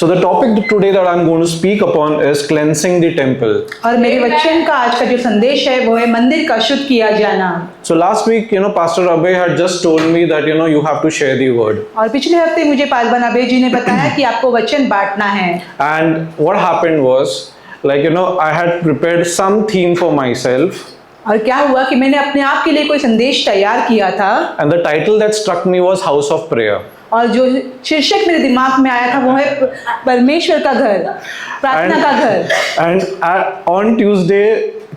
So the topic today that I'm going to speak upon is cleansing the temple. और मेरे वचन का आज का जो संदेश है वो है मंदिर का शुद्ध किया जाना। So last week, Pastor Abhay had just told me that, you have to share the word. और पिछले हफ्ते मुझे पालबन अबे जी ने बताया कि आपको वचन बांटना है। And what happened was, I had prepared some theme for myself. और क्या हुआ कि मैंने अपने आप के लिए कोई संदेश तैयार किया था। And the title that struck me was House of Prayer. और जो शीर्षक मेरे दिमाग में आया था वो है परमेश्वर का घर, प्रार्थना का घर। And on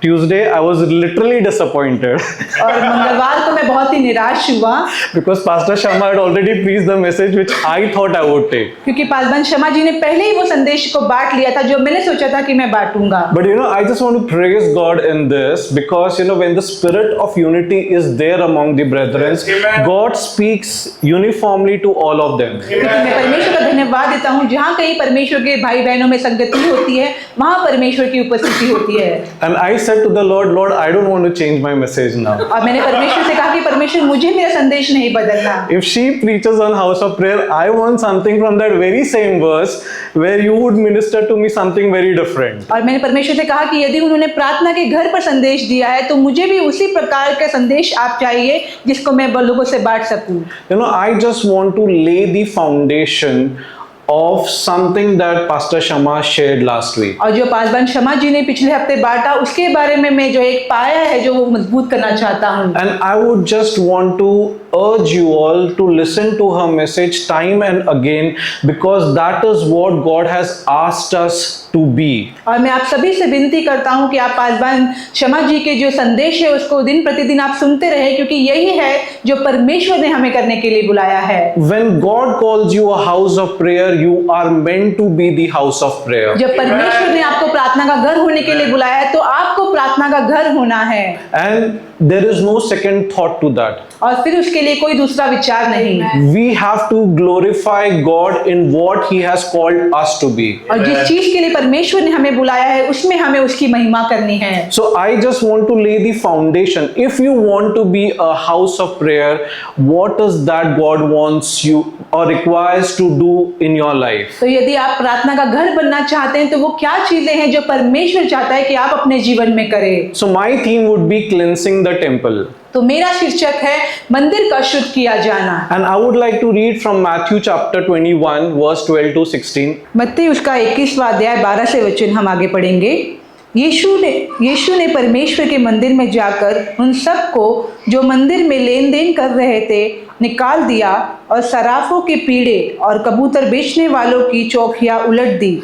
Tuesday, I was literally disappointed. और मंगलवार को मैं बहुत ही निराश हुआ Because Pastor Shama had already preached the message which I thought I would take. क्योंकि पालबन शमा जी ने पहले ही वो संदेश को बांट लिया था जो मैंने सोचा था कि मैं बांटूंगा। But I just want to praise God in this because when the spirit of unity is there among the brethren, God speaks uniformly to all of them. क्योंकि मैं परमेश्वर का धन्यवाद देता हूँ जहाँ कहीं परमेश्वर के भाई बहनों में संगति होती है वहाँ परमेश्वर की उपस्थिति होती है। And I said to the Lord, I don't want to change my message now. और मैंने परमेश्वर से कहा कि परमेश्वर मुझे मेरा संदेश नहीं बदलना। If she preaches on house of prayer, I want something from that very same verse where you would minister to me something very different. और मैंने परमेश्वर से कहा कि यदि उन्होंने प्रार्थना के घर पर संदेश दिया है तो मुझे भी उसी प्रकार का संदेश आप चाहिए जिसको मैं लोगों से बांट सकूं। I just want to lay the foundation of something that Pastor Shama shared last week. और जो पालबन शमा जी ने पिछले हफ्ते बांटा उसके बारे में मैं जो एक पाया है जो वो मजबूत करना चाहता हूँ। And I would just want to urge you all to listen to her message time and again because that is what God has asked us to be. और मैं आप सभी से विनती करता हूँ कि आप पालबन शमा जी के जो संदेश है उसको दिन प्रतिदिन आप सुनते रहे क्योंकि यही है जो परमेश्वर ने हमें करने के लिए बुलाया है। When God calls you a house of prayer, you are meant to be the house of prayer. जब परमेश्वर ने आपको प्रार्थना का घर होने के लिए बुलाया है तो आपको प्रार्थना का घर होना है। And there is no second thought to that. और फिर उसके लिए कोई दूसरा विचार नहीं। We have to glorify God in what He has called us to be. और जिस चीज के लिए परमेश्वर ने हमें बुलाया है उसमें हमें उसकी महिमा करनी है। So I just want to lay the foundation. If you want to be a house of prayer, what is that God wants you or requires to do in your life? तो यदि आप प्रार्थना का घर बनना चाहते हैं तो वो क्या चीजें हैं जो परमेश्वर चाहता है कि आप अपने जीवन में करें? So my theme would be cleansing the temple. तो मेरा शीर्षक है मंदिर का शुद्ध किया जाना। And I would like to read from Matthew chapter 21 verse 12 to 16. मत्ती उसका 21वां अध्याय 12 से वचन हम आगे पढ़ेंगे। यीशु ने परमेश्वर के मंदिर में जाकर उन सबको जो मंदिर में लेन देन कर रहे थे निकाल दिया और सराफों के पीढ़े और कबूतर बेचने वालों की चौकियां उलट दी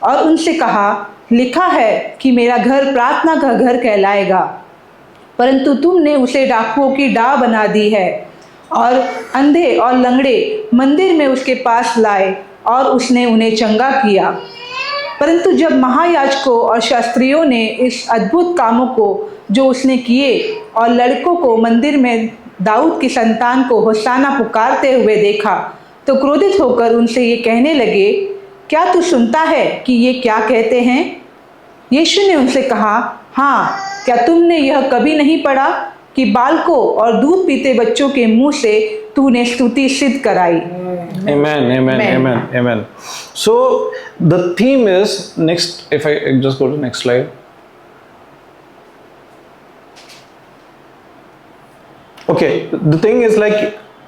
और उनसे कहा, लिखा है कि मेरा घर प्रार्थना का घर कहलाएगा, परंतु तुमने उसे डाकुओं की डाह बना दी है। और अंधे और लंगड़े मंदिर में उसके पास लाए और उसने उन्हें चंगा किया। परंतु जब महायाजकों और शास्त्रियों ने इस अद्भुत कामों को जो उसने किए और लड़कों को मंदिर में दाऊद की संतान को होशाना पुकारते हुए देखा तो क्रोधित होकर उनसे ये कहने लगे, क्या तू सुनता है कि ये क्या कहते हैं? यीशु ने उनसे कहा, हाँ, क्या तुमने यह कभी नहीं पढ़ा कि बालकों और दूध पीते बच्चों के मुंह से तूने स्तुति सिद्ध कराई? Amen. So the theme is next. If I just go to next slide. Okay, the thing is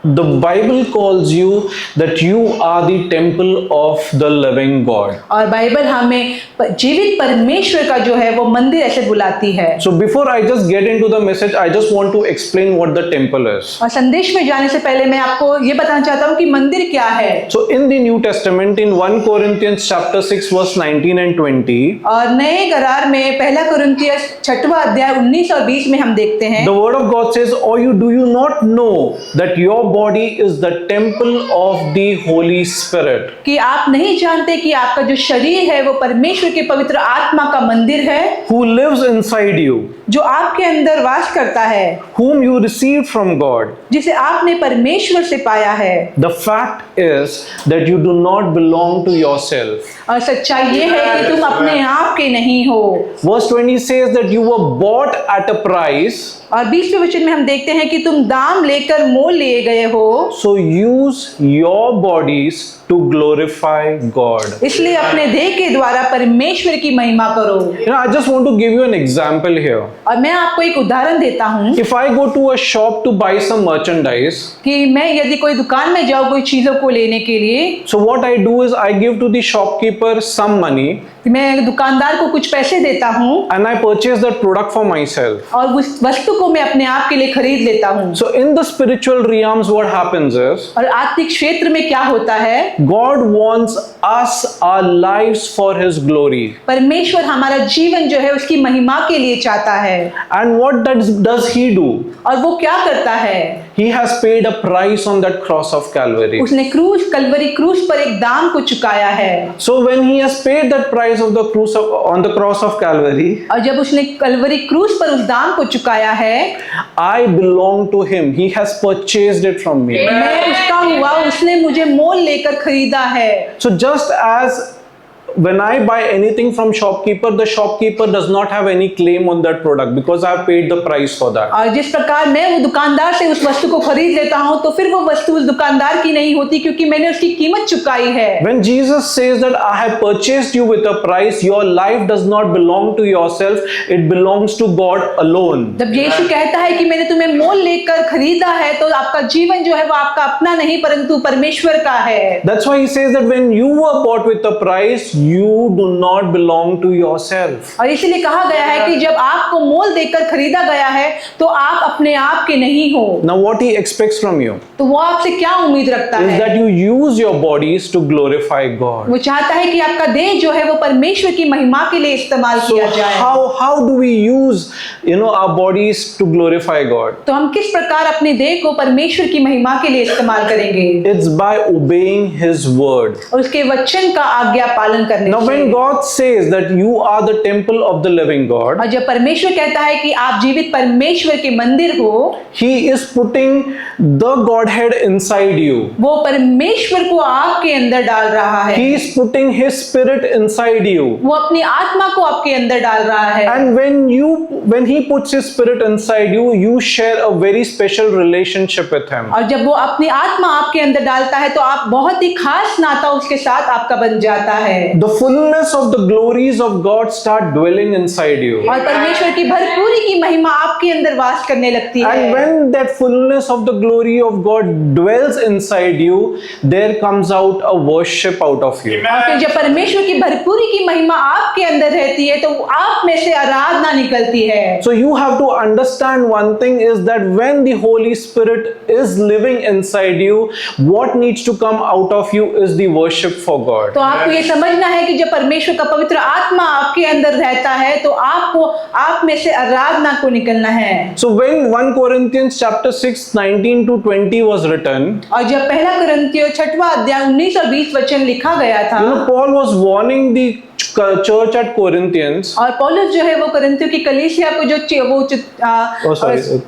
the Bible calls you that you are the temple of the living God. और बाइबल हमें जीवित परमेश्वर का जो है वो मंदिर ऐसे बुलाती है। So before I just get into the message, I just want to explain what the temple is. और संदेश में जाने से पहले मैं आपको ये बताना चाहता हूँ कि मंदिर क्या है। So in the New Testament, in 1 Corinthians chapter 6 verse 19 and 20. और नए करार में पहला कुरिन्थियों 6वां अध्याय 19 और 20 में हम देखते हैं। The word of God says, "Or do you not know that your body is the temple of the Holy Spirit?" कि आप नहीं जानते कि आपका जो शरीर है वो परमेश्वर के पवित्र आत्मा का मंदिर है, who lives inside you, जो आपके अंदर वास करता है, whom you received from God, जिसे आपने परमेश्वर से पाया है। The fact is that you do not belong to yourself. और सच्चाई ये है कि तुम अपने आप के नहीं हो। Verse 20 says that you were bought at a price. और 20वें वचन में हम देखते हैं कि तुम दाम लेकर मोल लिए गए हो। So use your bodies to glorify God. इसलिए अपने देह के द्वारा परमेश्वर की महिमा करो। I just want to give you an example here. और मैं आपको एक उदाहरण देता हूँ If I go to a shop to buy some merchandise, कि मैं यदि कोई दुकान में जाऊँ कोई चीजों को लेने के लिए, so what I do is I give to the shopkeeper some money मैं दुकानदार को कुछ पैसे देता हूँ and I purchase that product for myself. और उस वस्तु को मैं अपने आप के लिए खरीद लेता हूँ। So in the spiritual realms, what happens is और आत्मिक क्षेत्र में क्या होता है, God wants us, our lives for His glory. परमेश्वर हमारा जीवन जो है उसकी महिमा के लिए चाहता है। And what does He do? और वो क्या करता है, He has paid a price on that cross of Calvary. उसने कलवरी क्रूस पर एक दाम को चुकाया है। So when He has paid that price of the on the cross of Calvary, और जब उसने कलवरी क्रूस पर उस दाम को चुकाया है, I belong to Him. He has purchased it from me. मैं उसका हुआ, उसने मुझे मोल लेकर खरीदा है। So just as when I buy anything from shopkeeper, the shopkeeper does not have any claim on that product because I have paid the price for that. और जिस प्रकार मैं वो दुकानदार से उस वस्तु को खरीद लेता हूँ तो फिर वो वस्तु उस दुकानदार की नहीं होती क्योंकि मैंने उसकी कीमत चुकाई है। When Jesus says that I have purchased you with a price, your life does not belong to yourself, it belongs to God alone. जब यीशु कहता है कि मैंने तुम्हें मोल लेकर खरीदा है तो आपका जीवन जो है वो आपका अपना नहीं परंतु परमेश्वर का है। That's why he says that when you were bought with a price, you do not belong to yourself. और इसीलिए कहा गया है कि जब आपको मोल देकर खरीदा गया है तो आप अपने आप के नहीं हो। Now what he expects from you तो वो आपसे क्या उम्मीद रखता is है, that you use your bodies to glorify God. वो चाहता है कि आपका देह जो है वो परमेश्वर की महिमा के लिए इस्तेमाल So किया जाए। how do we use our bodies to glorify God? तो हम किस प्रकार अपने देह को परमेश्वर की महिमा के लिए इस्तेमाल करेंगे, It's by obeying His word. और उसके वचन का आज्ञा पालन करने Now से। when God says that you are the temple of the living God, और जब परमेश्वर कहता है कि आप जीवित परमेश्वर के मंदिर हो, He is putting the Godhead inside you. वो परमेश्वर को आपके अंदर डाल रहा है, He is putting His Spirit inside you. वो अपनी आत्मा को आपके अंदर डाल रहा है। And when He puts His Spirit inside you, you share a very special relationship with Him. और जब वो अपनी आत्मा आपके अंदर डालता है तो आप बहुत ही खास नाता उसके साथ आपका बन जाता है। The fullness of the glories of God start dwelling inside you. और परमेश्वर की भरपूरी की महिमा आपके अंदर वास करने लगती है। And when that fullness of the glory of God dwells inside you, there comes out a worship out of you. और फिर जब परमेश्वर की भरपूरी की महिमा आपके अंदर रहती है तो आप में से आराधना निकलती है। So you have to understand one thing is that when the Holy Spirit is living inside you, what needs to come out of you is the worship for God. तो आपको ये समझना है कि जब परमेश्वर का पवित्र आत्मा आपके अंदर रहता है तो आपको आप में से आराधना को निकलना है। So when 1 Corinthians chapter 6 19 to 20 was written, और जब पहला कुरिन्थियों 6वां अध्याय 19 और 20 वचन लिखा गया था, Paul was warning the church at Corinthians. और पौलुस जो है वो कुरिन्थियों की कलीसिया को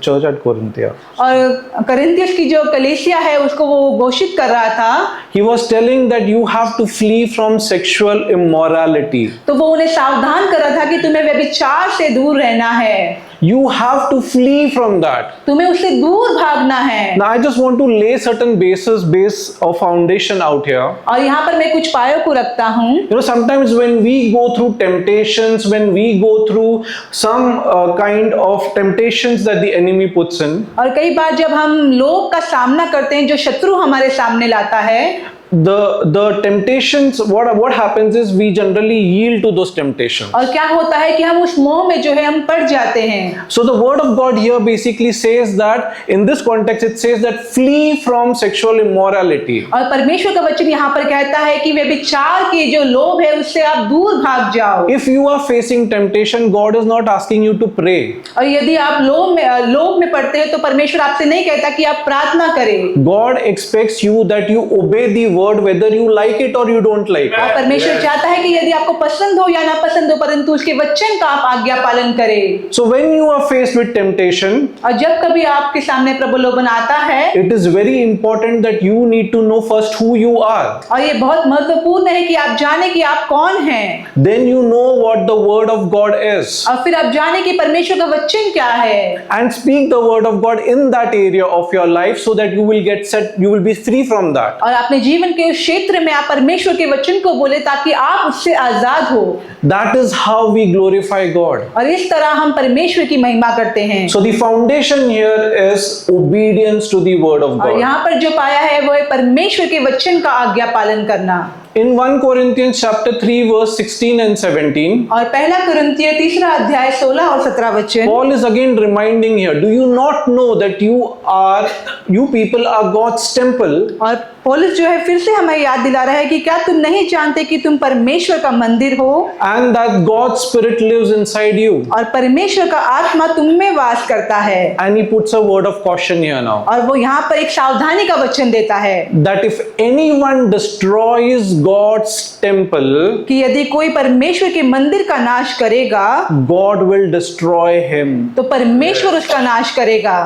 Church at Corinthia. और कुरिन्थियस की जो कलीसिया है उसको वो घोषित कर रहा था। He was telling that you have to flee from sexual immorality. तो वो उन्हें सावधान कर रहा था कि तुम्हें व्यभिचार से दूर रहना है। You have to flee from that. तुम्हें उससे दूर भागना है। Now I just want to lay certain base or foundation out here. और यहाँ पर मैं कुछ पायों को रखता हूँ। Sometimes when we go through temptations, when we go through some kind of temptations that the enemy puts in, और कई बार जब हम लोग का सामना करते हैं जो शत्रु हमारे सामने लाता है, the temptations, what happens is we generally yield to those temptations. और क्या होता है कि हम उस मोह में जो है हम पड़ जाते हैं। So the word of God here basically says that in this context it says that flee from sexual immorality. और परमेश्वर का वचन यहाँ पर कहता है कि व्यभिचार की जो लोभ है उससे आप दूर भाग जाओ। If you are facing temptation, God is not asking you to pray. और यदि आप लोभ में पड़ते हैं तो परमेश्वर आपसे नहीं कहता कि आप प्रार्थना करें। God expects you that you obey the word whether you like it or you don't like और it. परमेश्वर चाहता है कि यदि आपको पसंद हो या ना पसंद हो परंतु उसके वचन का आप आज्ञा पालन करें। So when you are faced with temptation, और जब कभी आपके सामने प्रलोभन आता है, it is very important that you need to know first who you are. और ये बहुत महत्वपूर्ण है कि आप जाने कि आप कौन हैं। Then you know what the word of God is. और फिर आप जाने कि परमेश्वर का वचन क्या है। And speak the word of God in that area of your life so that you will get set, you will be free from that. और अपने जीवन जीवन के उस क्षेत्र में आप परमेश्वर के वचन को बोले ताकि आप उससे आजाद हो। That is how we glorify God. और इस तरह हम परमेश्वर की महिमा करते हैं। So the foundation here is obedience to the word of और God. यहाँ पर जो पाया है वो है परमेश्वर के वचन का आज्ञा पालन करना। In 1 Corinthians chapter 3 verse 16 and 17, और पहला कुरिन्थियों 3 अध्याय 16 और 17 वचन, Paul is again reminding here, do you not know that you people are God's temple? और पौलुस जो है फिर से हमें याद दिला रहा है कि क्या तुम नहीं जानते कि तुम परमेश्वर का मंदिर हो And that God's spirit lives inside you. और परमेश्वर का आत्मा तुम में वास करता है। And he puts a word of caution here now. और वो यहाँ पर एक सावधानी का वचन देता है That if anyone destroys God's temple, कि यदि कोई परमेश्वर के मंदिर का नाश करेगा God will destroy him. तो परमेश्वर उसका नाश करेगा।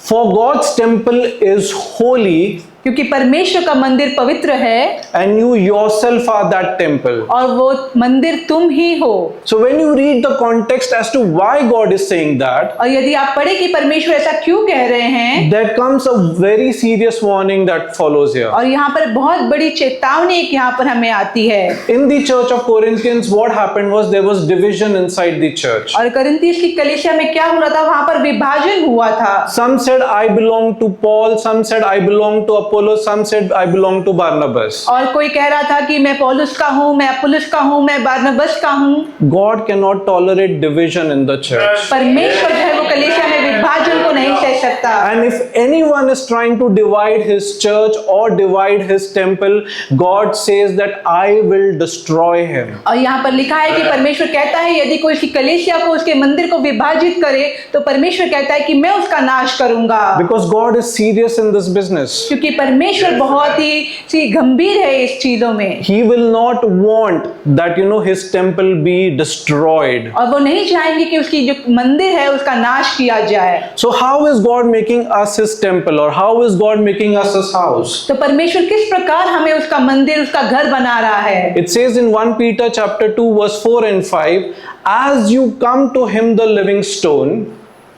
For God's temple is holy, क्योंकि परमेश्वर का मंदिर पवित्र है and you yourself are that temple. और वो मंदिर तुम ही हो। So when you read the context as to why God is saying that, और यदि आप पढ़े कि परमेश्वर ऐसा क्यों कह रहे हैं, there comes a very serious warning that follows here. और यहाँ पर बहुत बड़ी चेतावनी एक यहाँ पर हमें आती है। In the church of Corinthians, what happened was there was division inside the church. और करिन्थियों की कलीसिया में क्या हो रहा था, वहां पर विभाजन हुआ था। Some said I belong to Paul, some said I belong to Apollos, some said I belong to Barnabas. और कोई कह रहा था कि मैं पौलुस का हूँ, मैं अपुल्लोस का हूँ, मैं बारनबास का हूँ। God cannot tolerate division in the church. परमेश्वर जो है वो कलीसिया में विभाजन को नहीं सह सकता। And if anyone is trying to divide his church or divide his temple, God says that I will destroy him. और यहाँ पर लिखा है कि परमेश्वर कहता है यदि कोई उसकी कलीसिया को, उसके मंदिर को विभाजित करे तो परमेश्वर कहता है कि मैं उसका नाश करूंगा। Because God is serious in this business. क्योंकि परमेश्वर बहुत ही गंभीर है इस चीजों में। He will not want that his temple be destroyed. और वो नहीं चाहेंगे कि उसकी जो मंदिर है उसका नाश किया जाए। So how is God making us his temple, or how is God making us his house? तो परमेश्वर किस प्रकार हमें उसका मंदिर, उसका घर बना रहा है? It says in 1 Peter chapter 2 verse 4 and 5, as you come to him the living stone.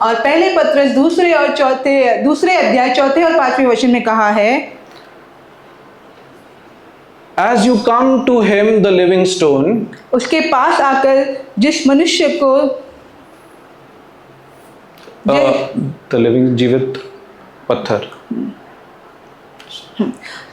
और पहले पत्रस दूसरे अध्याय 4 और 5वें वचन में कहा है, As you come to him the living stone, उसके पास आकर जिस मनुष्य को the living जीवित पत्थर,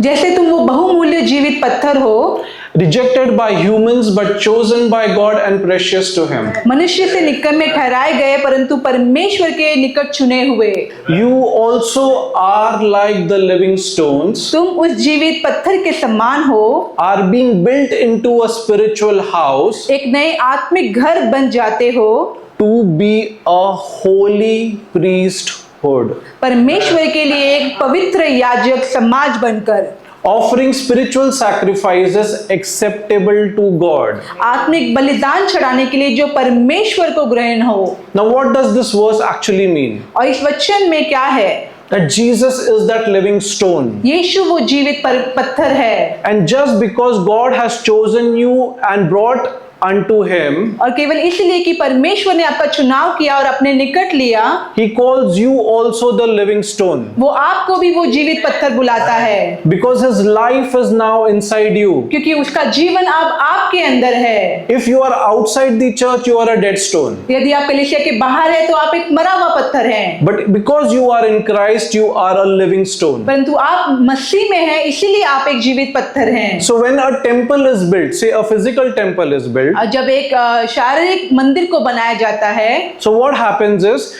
जैसे तुम वो बहुमूल्य जीवित पत्थर हो, rejected by humans but chosen by God and precious to him. मनुष्य से निकम्मे ठहराए गए परंतु परमेश्वर के निकट चुने हुए। You also are like the living stones, तुम उस जीवित पत्थर के समान हो, are being built into a spiritual house, एक नए आत्मिक घर बन जाते हो, to be a holy priesthood, परमेश्वर के लिए एक पवित्र याजक समाज बनकर, offering spiritual sacrifices acceptable to God. आत्मिक बलिदान चढ़ाने के लिए जो परमेश्वर को ग्रहण हो। Now what does this verse actually mean? और इस वचन में क्या है? That Jesus is that living stone. यीशु वो जीवित पत्थर है। And just because God has chosen you and brought unto him, और केवल इसलिए कि परमेश्वर ने आपका चुनाव किया और अपने निकट लिया, he calls you also the living stone. वो आपको भी वो जीवित पत्थर बुलाता है। Because his life is now inside you. क्योंकि उसका जीवन अब आपके अंदर है। If you are outside the church, you are a dead stone. यदि आप कलीसिया के बाहर है तो आप एक मरा हुआ पत्थर हैं। But because you are in Christ, you are a living stone. परंतु आप मसीह में हैं, इसीलिए आप एक जीवित पत्थर हैं। So when a temple is built, say a physical temple is built, जब एक शारीरिक मंदिर को बनाया जाता है, so what happens is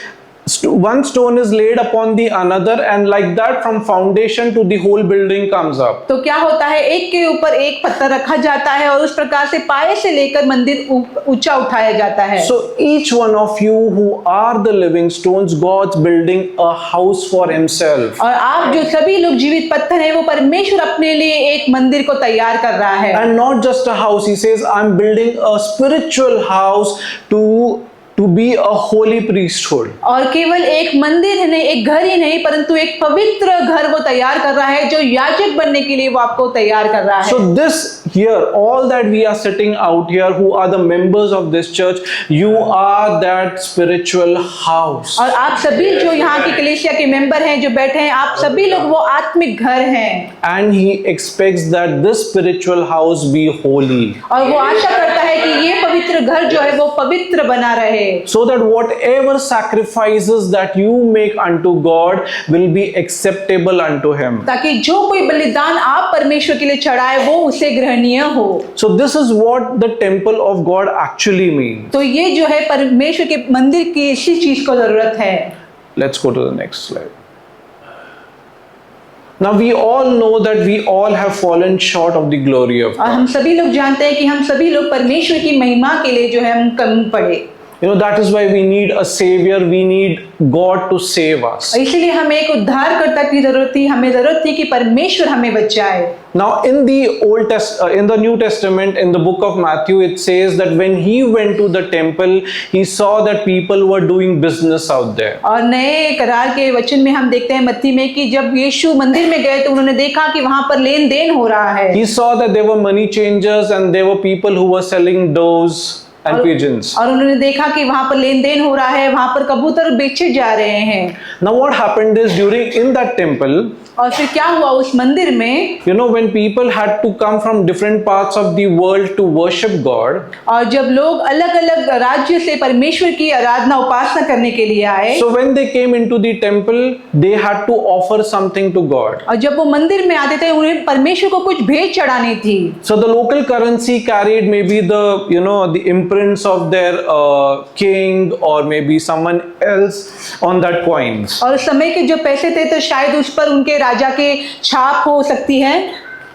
one stone is laid upon the another, and like that from foundation to the whole building comes up. तो क्या होता है, एक के ऊपर एक पत्थर रखा जाता है और उस प्रकार से पाए से लेकर मंदिर ऊंचा उठाया जाता है। So each one of you who are the living stones, God's building a house for himself. और आप जो सभी लोग जीवित पत्थर हैं, वो परमेश्वर अपने लिए एक मंदिर को तैयार कर रहा है। And not just a house, he says, I'm building a spiritual house to to be a holy priesthood. और केवल एक मंदिर ही नहीं, एक घर ही नहीं, परंतु एक पवित्र घर वो तैयार कर रहा है, जो याजक बनने के लिए वो आपको तैयार कर रहा है। So this here, all that we are sitting out here, who are the members of this church, you are that spiritual house. और आप सभी जो यहाँ की कलीसिया के मेंबर हैं, जो बैठे हैं, आप सभी लोग वो आत्मिक घर हैं। And he expects that this spiritual house be holy. और वो आशा करता है कि ये पवित्र घर जो है वो पवित्र बना रहे। So that whatever sacrifices that you make unto God will be acceptable unto him. ताकि जो कोई बलिदान आप परमेश्वर के लिए चढ़ाए वो उसे ग्रहणीय हो। So this is what the temple of God actually means. तो ये जो है परमेश्वर के मंदिर की इसी चीज को जरूरत है। Let's go to the next slide. Now we all know that we all have fallen short of the glory of और God. हम सभी लोग जानते हैं कि हम सभी लोग परमेश्वर की महिमा के लिए जो है हम कम पड़े। You know, that is why we need a savior, we need God to save us. इसलिए हमें एक उद्धारकर्ता की जरूरत थी, हमें जरूरत थी कि परमेश्वर हमें बचाए। Now in the New Testament, in the book of Matthew, it says that when he went to the temple, he saw that people were doing business out there. और नए करार के वचन में हम देखते हैं मत्ती में कि जब यीशु मंदिर में गए तो उन्होंने देखा कि वहां पर लेन देन हो रहा है। He saw that there were money changers and there were people who were selling doves and pigeons. और उन्होंने देखा कि वहां पर लेन देन हो रहा है, वहां पर कबूतर बेचे जा रहे हैं। Now what happened is in that temple, और फिर क्या हुआ उस मंदिर में, you know, when people had to come from different parts of the world to worship God, और जब लोग अलग अलग राज्य से परमेश्वर की आराधना उपासना करने के लिए आए, so when they came into the temple, they had to offer something to God. और जब वो मंदिर में आते थे उन्हें परमेश्वर को कुछ भेंट चढ़ानी थी। So the local currency carried maybe the imprints of their king or maybe someone else on that coins. और उस समय के जो पैसे थे तो शायद उस पर उनके राजा के छाप हो सकती है।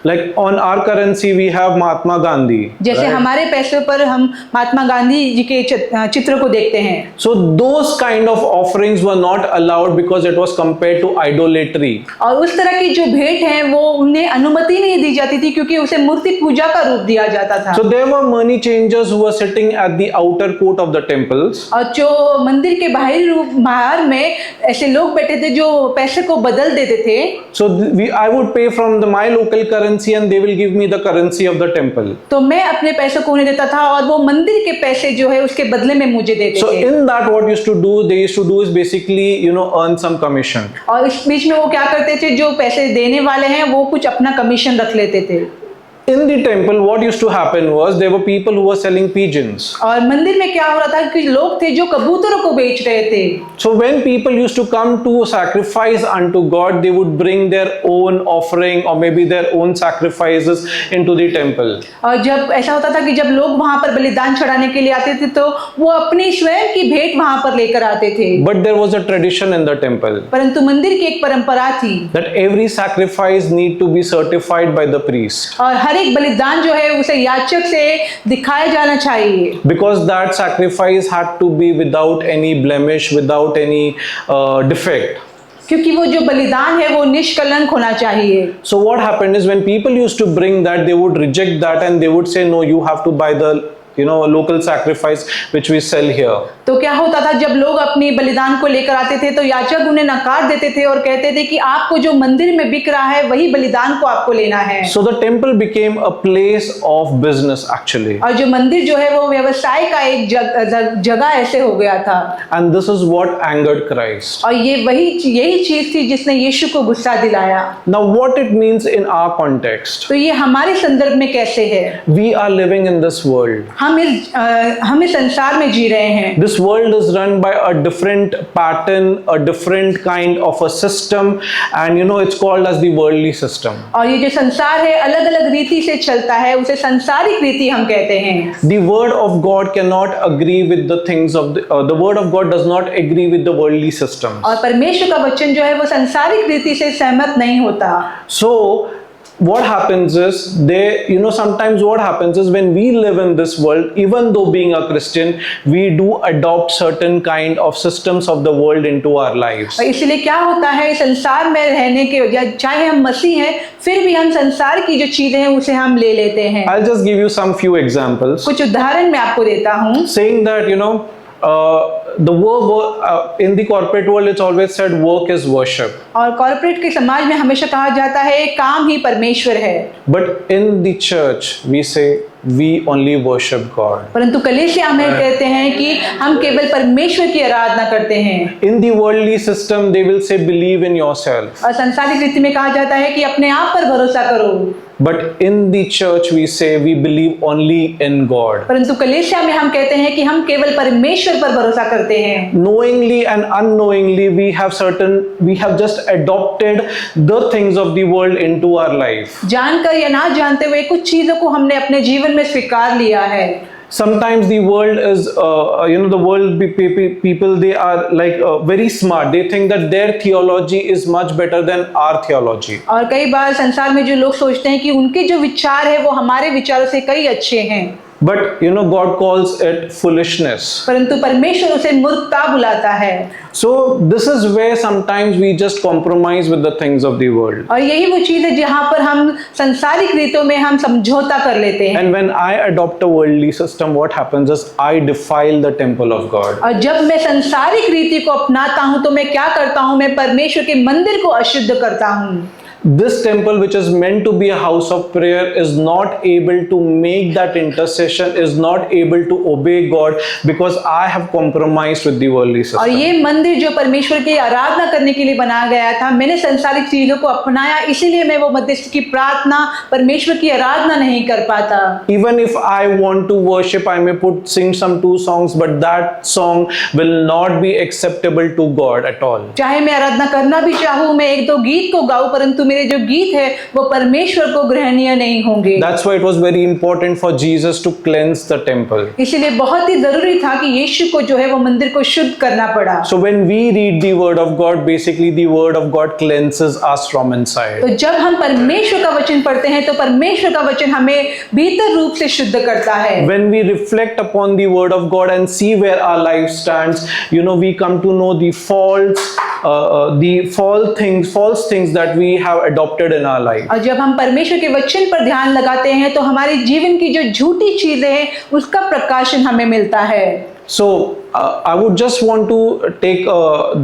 Like on our currency we have Mahatma Gandhi. जैसे right? हमारे पैसों पर हम महात्मा गांधी जी के चित्र को देखते हैं। So those kind of offerings were not allowed because it was compared to idolatry. और उस तरह की जो भेंट है वो उन्हें अनुमति नहीं दी जाती थी क्योंकि उसे मूर्ति पूजा का रूप दिया जाता था। So there were money changers who were sitting at the outer court of the temples. और जो मंदिर के बाहर में ऐसे लोग बैठे थे जो पैसे को बदल देते थे। So I would pay from my local currency and they will give me the currency of the temple. तो मैं अपने पैसों को उन्हें देता था और वो मंदिर के पैसे जो है उसके बदले में मुझे देते So थे। in that what they used to do is basically earn some commission. और इस बीच में वो क्या करते थे, जो पैसे देने वाले हैं वो कुछ अपना कमीशन रख लेते थे। In the temple what used to happen was there were people who were selling pigeons. और मंदिर में क्या हो रहा था कि लोग थे जो कबूतरों को बेच रहे थे। So when people used to come to sacrifice unto God, they would bring their own offering or maybe their own sacrifices into the temple. और जब ऐसा होता था कि जब लोग वहां पर बलिदान चढ़ाने के लिए आते थे तो वो अपनी स्वयं की भेंट वहां पर लेकर आते थे। But there was a tradition in the temple परंतु मंदिर की एक परंपरा थी that every sacrifice need to be certified by the priest. और हर एक बलिदान जो है उसे याजक से दिखाया जाना चाहिए। Because that sacrifice had to be without any blemish, without any defect. क्योंकि वो जो बलिदान है वो निष्कलंक होना चाहिए। So what happened is when people used to bring that, they would reject that and they would say, no, you have to buy the local sacrifice which we sell here. तो क्या होता था, जब लोग अपनी बलिदान को लेकर आते थे तो याजक उन्हें नकार देते थे और कहते थे कि आपको जो मंदिर में बिक रहा है वही बलिदान को आपको लेना है। So the temple became a place of business actually. और जो मंदिर जो है वो व्यवसाय का एक जगह ऐसे हो गया था। And this is what angered Christ. और यही चीज थी जिसने यीशु को गुस्सा दिलाया। Now what it means in our context? तो ये हमारे संदर्भ में कैसे है? We are living in this world. हम इस संसार में जी रहे हैं। This world is run by a different pattern, a different kind of a system, and it's called as the worldly system. और ये जो संसार है अलग अलग रीति से चलता है, उसे सांसारिक रीति हम कहते हैं। The word of God cannot agree with the things of the word of God does not agree with the worldly systems. और परमेश्वर का वचन जो है वो सांसारिक रीति से सहमत नहीं होता। So what happens is sometimes what happens is when we live in this world, even though being a Christian, we do adopt certain kind of systems of the world into our lives. इसलिए क्या होता है, संसार में रहने के या चाहे हम मसीह हैं फिर भी हम संसार की जो चीजें हैं उसे हम ले लेते हैं। I'll just give you some few examples. कुछ उदाहरण मैं आपको देता हूँ। Saying that the work in the corporate world, it's always said work is worship. और कॉर्पोरेट के समाज में हमेशा कहा जाता है काम ही परमेश्वर है, But in the church, we say we only worship God. परंतु कलीसिया हमें कहते हैं कि हम केवल परमेश्वर की आराधना करते हैं। In the worldly system, they will say believe in yourself. और सांसारिक रीति में कहा जाता है कि अपने आप पर भरोसा करो, But in the church, we say we believe only in God. परंतु कलीसिया में हम कहते हैं कि हम केवल परमेश्वर पर भरोसा करते हैं। Knowingly and unknowingly, we have just adopted the things of the world into our life. जानकर या ना जानते हुए कुछ चीजों को हमने अपने जीवन में स्वीकार लिया है। Sometimes the world is, the world people, they are like very smart. They think that their theology is much better than our theology. और कई बार संसार में जो लोग सोचते हैं कि उनके जो विचार है वो हमारे विचारों से कई अच्छे हैं, But God calls it foolishness. परंतु परमेश्वर उसे मूर्खता बुलाता है। So this is where sometimes we just compromise with the things of the world. और यही वो चीज है जहाँ पर हम संसारिक रीतों में हम समझौता कर लेते हैं। And when I adopt a worldly system, what happens is I defile the temple of God. और जब मैं संसारिक रीति को अपनाता हूँ तो मैं क्या करता हूँ, मैं परमेश्वर के मंदिर को अशुद्ध करता हूँ। This temple, which is meant to be a house of prayer, is not able to make that intercession, is not able to obey God because I have compromised with the worldly और system. ये मंदिर जो परमेश्वर की आराधना करने के लिए बनाया गया था, मैंने संसारिक चीजों को अपनाया, इसीलिए मैं वो मध्यस्थ की प्रार्थना, परमेश्वर की आराधना नहीं कर पाता। Even if I want to worship, I may sing some 2 songs, but that song will not be acceptable to God at all. चाहे मैं आराधना करना भी चाहूँ, मैं 1-2 गीत को गाऊं, परंतु मेरे जो गीत है वो परमेश्वर को ग्रहणीय नहीं होंगे। That's why it was very important for Jesus to cleanse the temple. इसलिए बहुत ही जरूरी था कि यीशु को जो है वो मंदिर को शुद्ध करना पड़ा। So when we read the word of God, basically the word of God cleanses us from inside. तो जब हम परमेश्वर का वचन पढ़ते हैं तो परमेश्वर का वचन हमें भीतर रूप से शुद्ध करता है। When we reflect upon the word of God and see where our life stands, we come to know the false things that we have adopted in our life. और जब हम परमेश्वर के वचन पर ध्यान लगाते हैं तो हमारे जीवन की जो झूठी चीजें हैं उसका प्रकाशन हमें मिलता है। So I would just want to take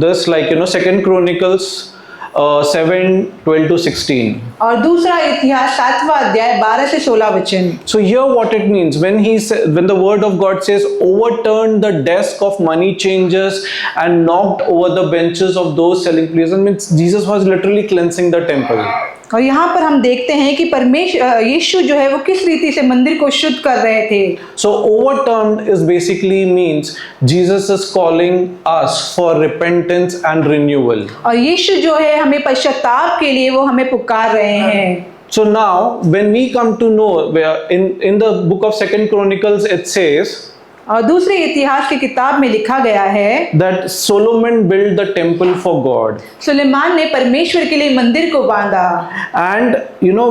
this, like 2 Chronicles 7:12-16. और दूसरा इतिहास 7वां अध्याय 12 से 16 वचन। So here what it means when the word of God says overturned the desk of money changers and knocked over the benches of those selling places, means Jesus was literally cleansing the temple. और यहाँ पर हम देखते हैं कि यीशु जो है वो किस रीति से मंदिर को शुद्ध कर रहे थे। So overturned is basically means Jesus is calling us for repentance and renewal. और यीशु जो है हमें पश्चाताप के लिए वो हमें पुकार रहे हैं। So now when we come to know where in the book of 2 Chronicles it says और दूसरे इतिहास की किताब में लिखा गया है that Solomon built the temple for God. Suleman ने परमेश्वर के लिए मंदिर को बांधा। And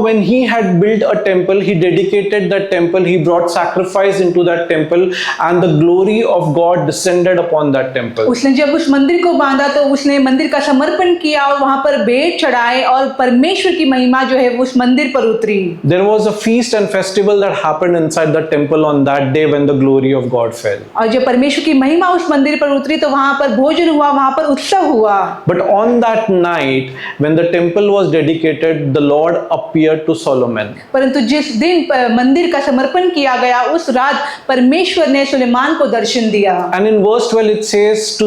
when he had built a temple, he dedicated that temple, he brought sacrifice into that temple, and the glory of God descended upon that temple. उसने जब उस मंदिर को बांधा तो उसने मंदिर का समर्पण किया और वहां पर भेंट चढ़ाए और परमेश्वर की महिमा जो है वो उस मंदिर पर उतरी। There was a feast and festival that happened inside the temple on that day when the glory of God fell. और जब परमेश्वर की महिमा उस मंदिर पर उतरी तो वहां पर भोजन हुआ, वहां पर उत्सव हुआ। But on that night when the temple was dedicated, the Lord appeared to Solomon. परंतु जिस दिन मंदिर का समर्पण किया गया उस रात परमेश्वर ने सुलेमान को दर्शन दिया। And in verse 12 it says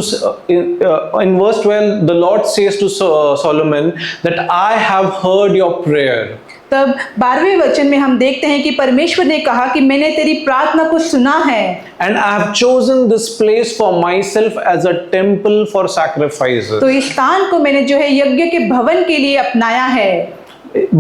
in verse 12 the Lord says to Solomon that I have heard your prayer. तब 12वें वचन में हम देखते हैं कि परमेश्वर ने कहा कि मैंने तेरी प्रार्थना को सुना है। And I have chosen this place for myself as a temple for sacrifices. तो इस स्थान को मैंने जो है यज्ञ के भवन के लिए अपनाया है।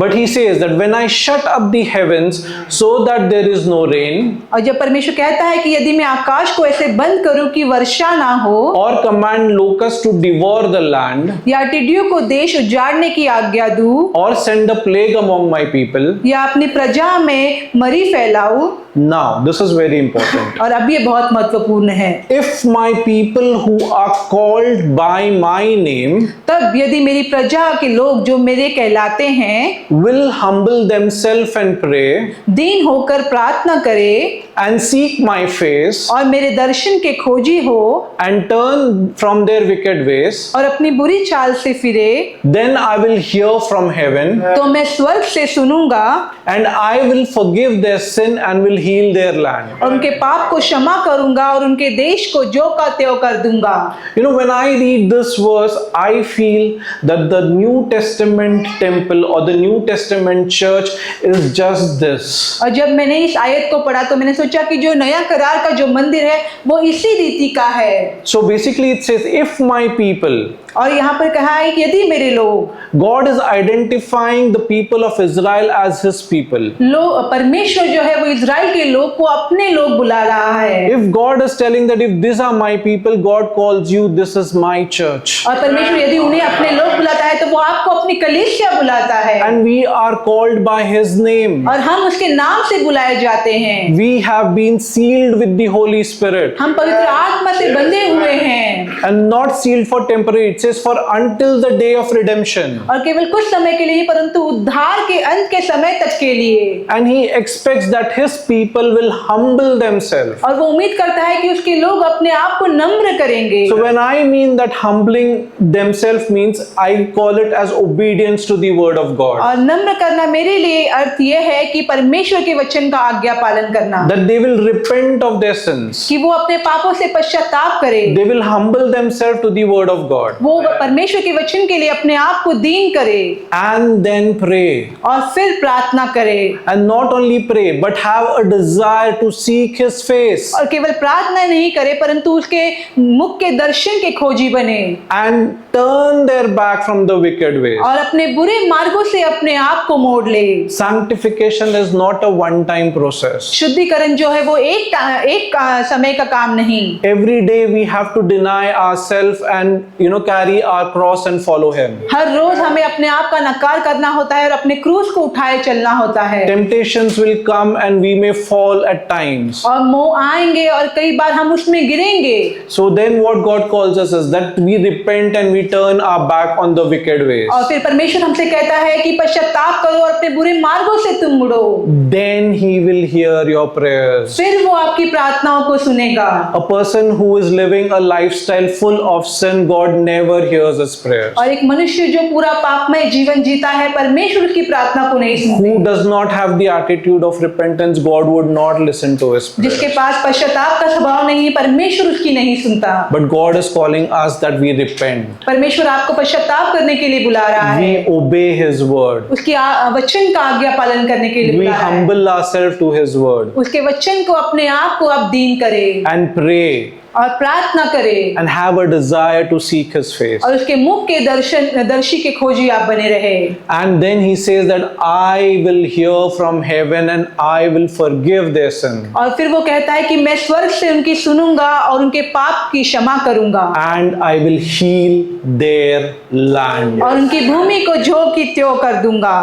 But he says that when I shut up the heavens so that there is no rain, और जब परमेश्वर कहता है कि यदि मैं आकाश को ऐसे बंद करूं कि वर्षा ना हो, or command locusts to devour the land, या टिड्डियों को देश उजाड़ने की आज्ञा दूं, or send a plague among my people, या अपनी प्रजा में मरी फैलाऊं। now this is very important. और अब ये बहुत महत्वपूर्ण है। If my people who are called by my name तब यदि मेरी प्रजा के लोग जो मेरे कहलाते हैं will humble themselves and pray, दीन होकर प्रार्थना करे, and seek my face और मेरे दर्शन के खोजी हो and turn from their wicked ways, और अपनी बुरी चाल से फिरे, then I will hear from heaven तो मैं स्वर्ग से सुनूंगा and I will forgive their sin and will heal their land. और उनके पाप को क्षमा करूंगा और उनके देश को जो का त्यों कर दूंगा। You know, when I read this verse, I feel that the New Testament temple or the New Testament church is just this. और जब मैंने इस आयत को पढ़ा तो मैंने सोचा कि जो नया करार का जो मंदिर है वो इसी रीति का है। So basically it says, if my people, और यहाँ पर कहा है कि यदि मेरे लोग, God is identifying the people of Israel as his people. परमेश्वर जो है वो इजराइल के लोग को अपने लोग बुला रहा है। If God is telling that if these are my people, God calls you, this is my church. और परमेश्वर यदि उन्हें अपने लोग बुलाता है तो वो आपको अपनी कलीसिया बुलाता है। And we are called by his name. और हम उसके नाम से बुलाए जाते हैं। We have been sealed with the Holy Spirit. हम पवित्र आत्मा से बंधे हुए हैं। And not sealed for temporary, it says for until the day of redemption. और केवल कुछ समय के लिए ही परंतु उद्धार के अंत के समय तक के लिए। And he expects that his people will humble themselves. और वो उम्मीद करता है कि उसके लोग अपने आप को नम्र करेंगे। So when I mean that humbling themselves means, I call it as obedience to the word of God. और नम्र करना मेरे लिए अर्थ यह है कि परमेश्वर के वचन का आज्ञा पालन करना, That they will repent of their sins. कि वो अपने पापों से पश्चाताप करे, They will humble themselves to the word of God. वो परमेश्वर के वचन के लिए अपने आप को दीन करे And then pray. और फिर प्रार्थना करे। And not only pray, but have a desire to seek his face. और केवल प्रार्थना नहीं करे परंतु उसके मुख के दर्शन के खोजी बने And turn their back from the wicked ways. और अपने बुरे मार्गों से अपने आप को मोड़ ले। Sanctification is not a one-time process. शुद्धिकरण जो है वो एक समय का काम नहीं। Every day we have to deny ourselves and carry our cross and follow him. हर रोज हमें अपने आप का नकार करना होता है और अपने क्रूस को उठाए चलना होता है। Temptations will come and we may fall at times. और मोह आएंगे और कई बार हम उसमें गिरेंगे। So then what God calls us is that we repent and we turn our back on the wicked ways. और फिर परमेश्वर हमसे कहता है कि पश्चाताप करो और अपने बुरे मार्गों से तुम मुड़ो। Then he will hear your prayers. फिर वो आपकी प्रार्थनाओं को सुनेगा। A person who is living a lifestyle full of sin, God never hears his prayers. और एक मनुष्य जो पूरा पापमय जीवन जीता है परमेश्वर की प्रार्थना को नहीं सुनता। Who does not have the attitude of repentance, God would not listen to his prayers. जिसके पास पश्चाताप का स्वभाव नहीं है परमेश्वर उसकी नहीं सुनता। But God is calling us that we repent. परमेश्वर आपको पश्चाताप करने के लिए बुला रहा है। We obey his word. उसकी वचन का आज्ञा पालन करने के लिए We बुला रहा है। humble ourselves to his word उसके वचन को अपने आप को आप दीन करें and pray और प्रार्थना करें and have a desire to seek his face. और उसके मुख के दर्शी के खोजी आप बने रहे। And then he says that I will hear from heaven and I will forgive their sin. और फिर वो कहता है कि मैं स्वर्ग से उनकी सुनूंगा और उनके पाप की क्षमा करूंगा And I will heal their land. और उनकी भूमि को जो की त्यों कर दूंगा।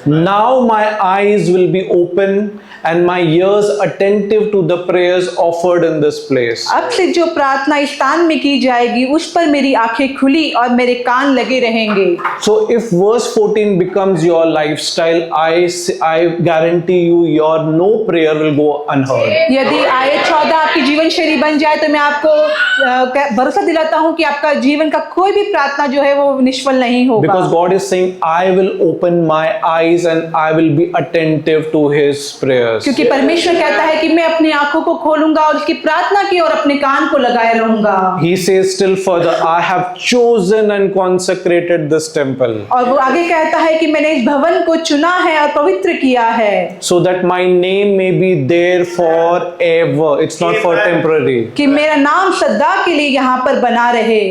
Now my eyes will be open and my ears attentive to the prayers offered in this place. अब से जो प्रार्थना इस स्थान में की जाएगी उस पर मेरी आंखें खुली और मेरे कान लगे रहेंगे। So if verse 14 becomes your lifestyle, I guarantee you your no prayer will go unheard. यदि आयत 14 आपकी जीवन शैली बन जाए तो मैं आपको भरोसा दिलाता हूं कि आपका जीवन का कोई भी प्रार्थना जो है वो निष्फल नहीं होगा। Because God is saying, I will open my eyes and I will be attentive to his prayers. क्योंकि परमेश्वर कहता है कि मैं अपनी आंखों को खोलूंगा और उसकी प्रार्थना की और अपने कान को लगाए रहूंगा। He says still further, I have chosen and consecrated this temple और वो आगे कहता है कि मैंने इस भवन को चुना है और पवित्र किया है so that my name may be there forever. It's not for temporary. कि मेरा नाम सदा के लिए यहाँ पर बना रहे।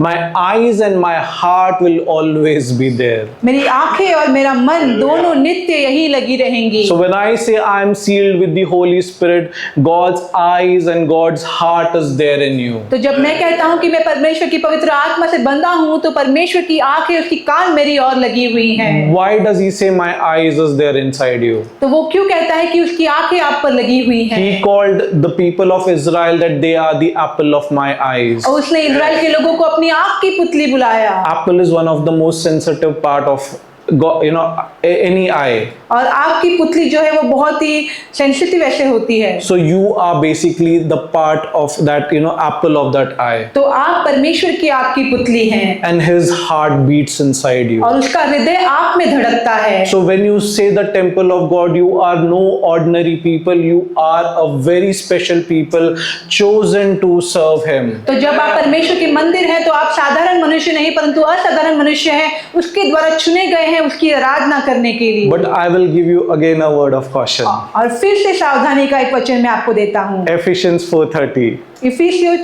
My eyes and my heart will always be there. मेरी आंखें और मेरा मन दोनों नित्य यही लगी रहेंगी। So when I say I am sealed with the Holy Spirit, God's eyes and God's heart is there in you. तो जब मैं कहता हूँ कि मैं परमेश्वर की पवित्र आत्मा से बंधा हूँ तो परमेश्वर की आंखें उसकी कान मेरी ओर लगी हुई हैं। Why does he say my eyes is there inside you? तो वो क्यों कहता है कि उसकी आंखें आप पर लगी हुई हैं? He called the people of Israel that they are the apple of my eyes. और उसने इजराइल के लोगों को अपनी आंख की पुतली बुलाया। Apple is one of the most sensitive part of any eye. और आपकी पुतली जो है वो बहुत ही सेंसिटिव ऐसे होती है। So you are basically the part of that, apple of that eye. तो आप परमेश्वर की आपकी पुतली हैं And his heart beats inside you. और उसका हृदय आप में धड़कता है। So when you say the temple of God, you are no ordinary people. You are a very special people chosen to serve him. तो जब आप परमेश्वर के मंदिर हैं तो आप साधारण मनुष्य नहीं परंतु असाधारण मनुष्य हैं, उसके द्वारा चुने गए हैं उसकी आराधना करने के लिए। But I will give you again a word of caution. और फिर से सावधानी का एक वचन मैं आपको देता हूँ। Ephesians 4:30. इफिसियों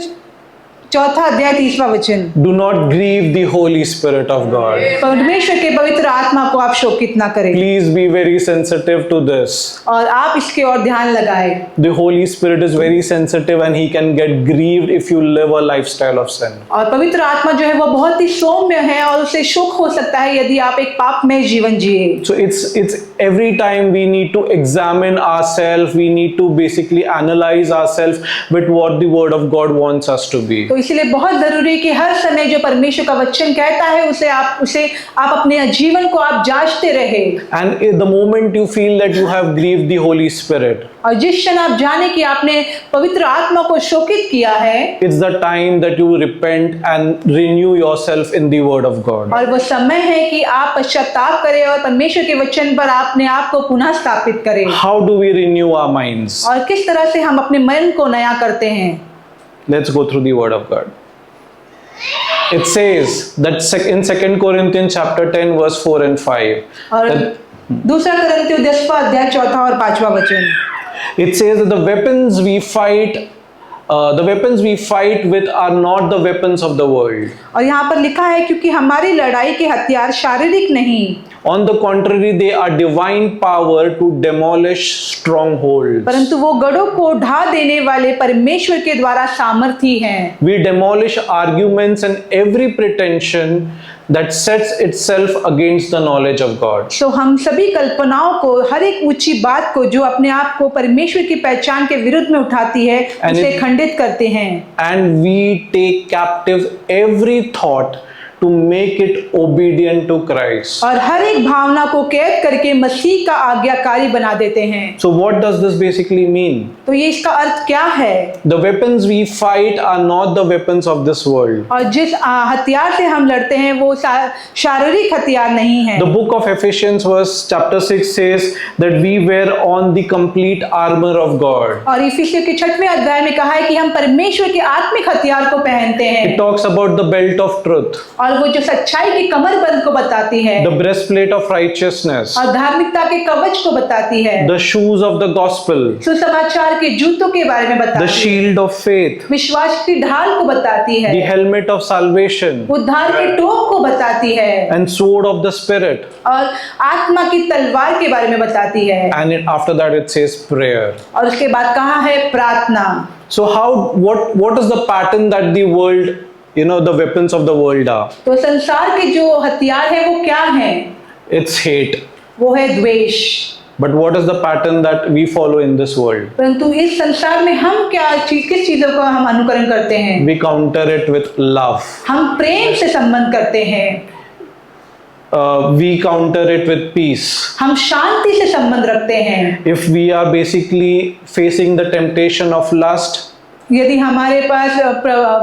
4 अध्याय 30वां वचन। Do not grieve the Holy Spirit of God. परमेश्वर के पवित्र आत्मा को आप शोकित ना करें। Please be very sensitive to this. और आप इसके ओर ध्यान लगाएं। The Holy Spirit is very sensitive and he can get grieved if you live a lifestyle of sin. और पवित्र आत्मा जो है वो बहुत ही सौम्य है और उसे शोक हो सकता है यदि आप एक पापमय जीवन जिए। So it's every time we need to examine ourselves, we need to basically analyze ourselves with what the Word of God wants us to be. तो इसलिए बहुत जरूरी है कि हर समय जो परमेश्वर का वचन कहता है उसे आप अपने जीवन को आप जांचते रहे। And the moment you feel that you have grieved the Holy Spirit, और जिस क्षण आप जाने कि आपने पवित्र आत्मा को शोकित किया है, it's the time that you repent and renew yourself in the Word of God. और वो समय है कि आप पश्चाताप करें और परमेश्वर के वचन पर अपने आप को पुनः स्थापित करें। How do we renew our minds? और किस तरह से हम अपने मन को नया करते हैं? Let's go through the Word of God. It says that in 2 Corinthians chapter 10 verse 4 and 5. और that दूसरा कुरिन्थियों 10वां अध्याय 4 और 5वां वचन। It says that the weapons we fight with are not the weapons of the world. और यहाँ पर लिखा है क्योंकि हमारी लड़ाई के हथियार शारीरिक नहीं, On the contrary, they are divine power to demolish strongholds. परंतु वो गढ़ों को ढा देने वाले परमेश्वर के द्वारा सामर्थी हैं। We demolish arguments and every pretension that sets itself against the knowledge of God. तो हम सभी कल्पनाओं को, हर एक ऊंची बात को जो अपने आप को परमेश्वर की पहचान के विरुद्ध में उठाती है, उसे खंडित करते हैं। And we take captive every thought to make it obedient to Christ. और हर एक भावना को कैद करके मसीह का आज्ञाकारी बना देते हैं। So what does this basically mean? तो ये इसका अर्थ क्या है? The weapons we fight are not the weapons of this world. और जिस हथियार से हम लड़ते हैं वो शारीरिक हथियार नहीं है। The book of Ephesians verse chapter 6 says that we wear on the complete armor of God. और इफिसियों के 6वें अध्याय में कहा है कि हम परमेश्वर के आत्मिक हथियार को पहनते हैं। It talks about the belt of truth, और वो जो सच्चाई की कमरबंद को बताती है, the breastplate of righteousness, और धार्मिकता के कवच को बताती है, the shoes of the gospel, सुसमाचार के जूतों के बारे में बताती the है, shield of faith, विश्वास की ढाल को बताती है, the helmet of salvation, उद्धार के टोप को बताती है, and sword of the spirit. और आत्मा की तलवार के बारे में बताती है। And after that it says prayer. और उसके बाद कहा है प्रार्थना। So what is the pattern that the world, the weapons of the world are? तो संसार के जो हथियार है वो क्या है? It's hate. वो है द्वेष। But what is the pattern that we follow in this world? परंतु इस संसार में हम किस चीजों का हम अनुकरण करते हैं? We counter it with love. हम प्रेम से संबंध करते हैं। We counter it with peace. हम शांति से संबंध रखते हैं। If we are basically facing the temptation of lust, यदि हमारे पास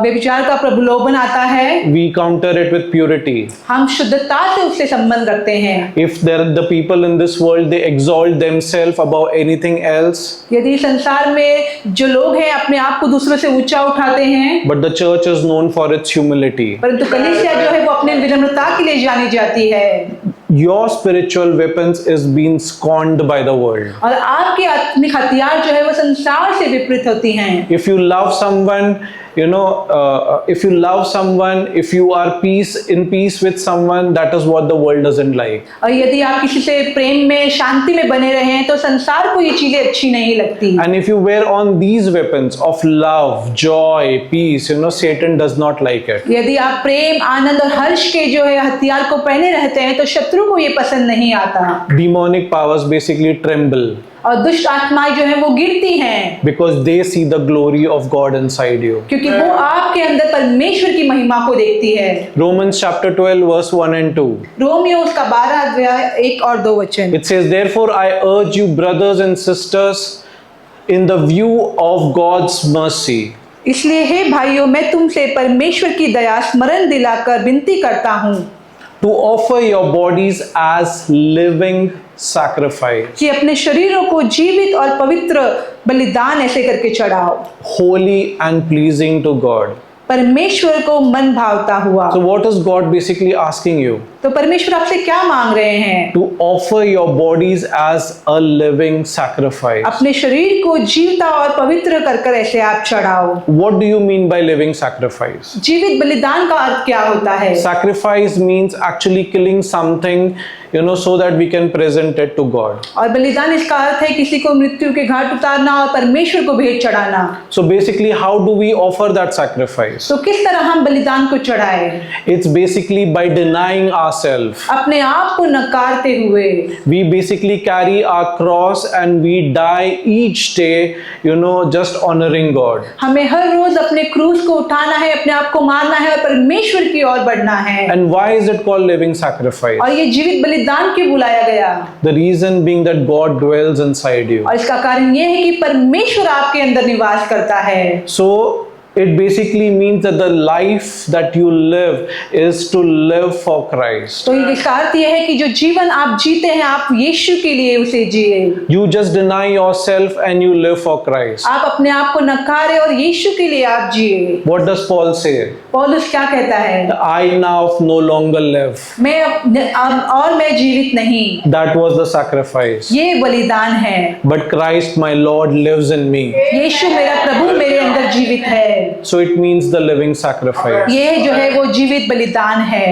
व्यभिचार का प्रलोभन आता है, we counter it with purity. हम शुद्धता से उससे संबंध रखते हैं। If the people in this world, they exalt themselves above anything else, यदि संसार में जो लोग हैं अपने आप को दूसरों से ऊंचा उठाते हैं, but the church is known for its humility. परंतु कलीसिया जो है वो अपने विनम्रता के लिए जानी जाती है। Your spiritual weapons is being scorned by the world. और आपके आत्मिक हथियार जो है वो संसार से विपरीत होती हैं। If you love someone, if you love someone, if you are in peace with someone, that is what the world doesn't like. और यदि आप किसी से प्रेम में, शांति में बने रहें तो संसार को ये चीजें अच्छी नहीं लगती। And if you wear on these weapons of love, joy, peace, Satan does not like it. यदि आप प्रेम, आनंद और हर्ष के जो है हथियार को पहने रहते हैं तो शत्रु को ये पसंद नहीं आता। Demonic powers basically tremble. और दुष्ट आत्माएं जो है वो गिरती हैं, because they see the glory of God inside you. क्योंकि वो आपके अंदर परमेश्वर की महिमा को देखती है। Romans chapter 12 verse 1 and 2. Romeo उसका 12 अध्याय 1 और 2 वचन। It says, therefore I urge you brothers and sisters in the view of God's mercy. इसलिए हे भाइयों, मैं तुमसे परमेश्वर की दया स्मरण दिलाकर विनती करता हूँ To offer your bodies as living sacrifice, कि अपने शरीरों को जीवित और पवित्र बलिदान ऐसे करके चढ़ाओ, holy and pleasing to God. परमेश्वर को मन भावता हुआ। So what is God basically asking you? तो परमेश्वर आपसे क्या मांग रहे हैं? To offer your bodies as a living sacrifice. अपने शरीर को जीवता और पवित्र कर कर ऐसे आप चढ़ाओ। What do you mean by living sacrifice? जीवित बलिदान का अर्थ क्या होता है? Sacrifice means actually killing something, so that we can present it to God. और बलिदान इसका अर्थ है किसी को मृत्यु के घाट उतारना और परमेश्वर को भेंट चढ़ाना। So basically, how do we offer that sacrifice? तो किस तरह हम बलिदान को चढ़ाए? It's basically by denying ourselves. अपने आप को नकारते हुए। We basically carry our cross and we die each day, just honoring God. हमें हर रोज अपने क्रूस को उठाना है, अपने आप को मारना है और परमेश्वर की ओर बढ़ना है। And why is it called living sacrifice? और ये जीवित बलिदान क्यों बुलाया गया? The reason being that God dwells inside you. और इसका कारण ये है कि परमेश्वर आपके अंदर निवास करता है। So it basically means that the life that you live is to live for Christ. तो इसका अर्थ यह है कि जो जीवन आप जीते हैं, आप यीशु के लिए उसे जिए। You just deny yourself and you live for Christ. आप अपने आप को नकारे और यीशु के लिए आप जिए। What does Paul say? पौलुस क्या कहता है? I now no longer live. मैं जीवित नहीं। That was the sacrifice. ये बलिदान है। But Christ my Lord lives in me. यीशु मेरा प्रभु मेरे अंदर जीवित है। So it means the living sacrifice. ये जो है वो जीवित बलिदान है।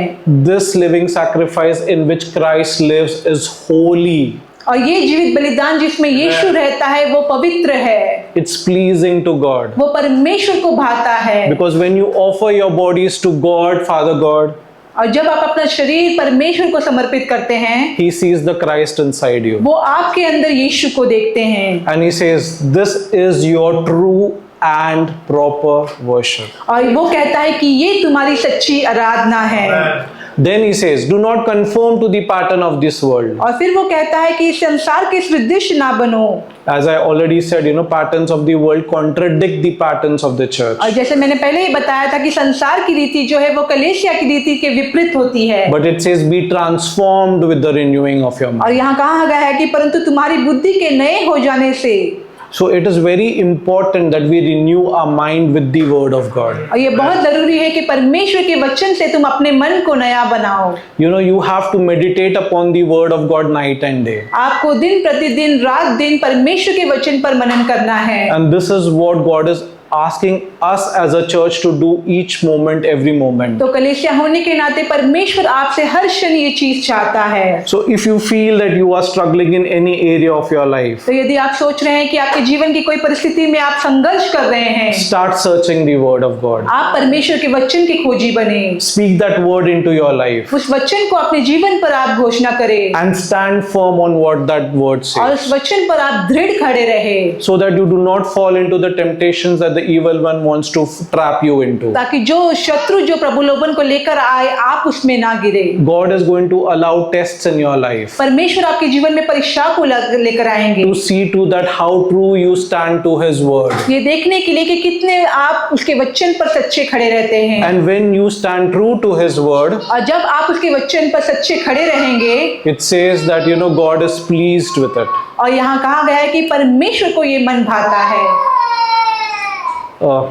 This living sacrifice in which Christ lives is holy. और ये जीवित बलिदान जिसमें यीशु रहता है वो पवित्र है। It's pleasing to God. वो परमेश्वर को भाता है। Because when you offer your bodies to God, Father God, और जब आप अपना शरीर परमेश्वर को समर्पित करते हैं, He sees the Christ inside you. वो आपके अंदर यीशु को देखते हैं। And He says, this is your true and proper worship. और वो कहता है कि ये तुम्हारी सच्ची आराधना है। Then He says, do not conform to the pattern of this world. और फिर वो कहता है कि संसार के सदृश ना बनो। As I already said, patterns of the world contradict the patterns of the church. और जैसे मैंने पहले ही बताया था कि संसार की रीति जो है वो कलीसिया की रीति के विपरीत होती है। But it says, be transformed with the renewing of your mind. और यहाँ कहा गया है कि परंतु तुम्हारी बुद्धि के नए हो जाने से। So it is very important that we renew our mind with the word of God. और ये बहुत जरूरी है कि परमेश्वर के वचन से तुम अपने मन को नया बनाओ। You have to meditate upon the word of God night and day. आपको दिन प्रतिदिन रात दिन परमेश्वर के वचन पर मनन करना है। And this is what God is asking us as a church to do each moment, every moment. तो कलीसिया होने के नाते परमेश्वर आपसे हर क्षण ये चीज चाहता है। So if you feel that you are struggling in any area of your life, तो यदि आप सोच रहे हैं कि आपके जीवन की कोई परिस्थिति में आप संघर्ष कर रहे हैं, start searching the word of God. आप परमेश्वर के वचन की खोजी बने। Speak that word into your life. उस वचन को अपने जीवन पर आप घोषणा करें। And stand firm on what that word और says. उस वचन पर आप दृढ़ खड़े रहे। So that you do not fall into the temptations that the evil one wants to trap you into. ताकि जो शत्रु जो प्रलोभन को लेकर आए आप उसमें ना गिरे। God is going to allow tests in your life परमेश्वर आपके जीवन में परीक्षा को लेकर आएंगे। to see to that how true you stand to His word. ये देखने के लिए कि कितने आप उसके वचन पर सच्चे खड़े रहते हैं। And when you stand true to His word, और जब आप उसके वचन पर सच्चे खड़े रहेंगे, it says that God is pleased with it. और यहाँ कहा गया है कि परमेश्वर को ये मन भाता है।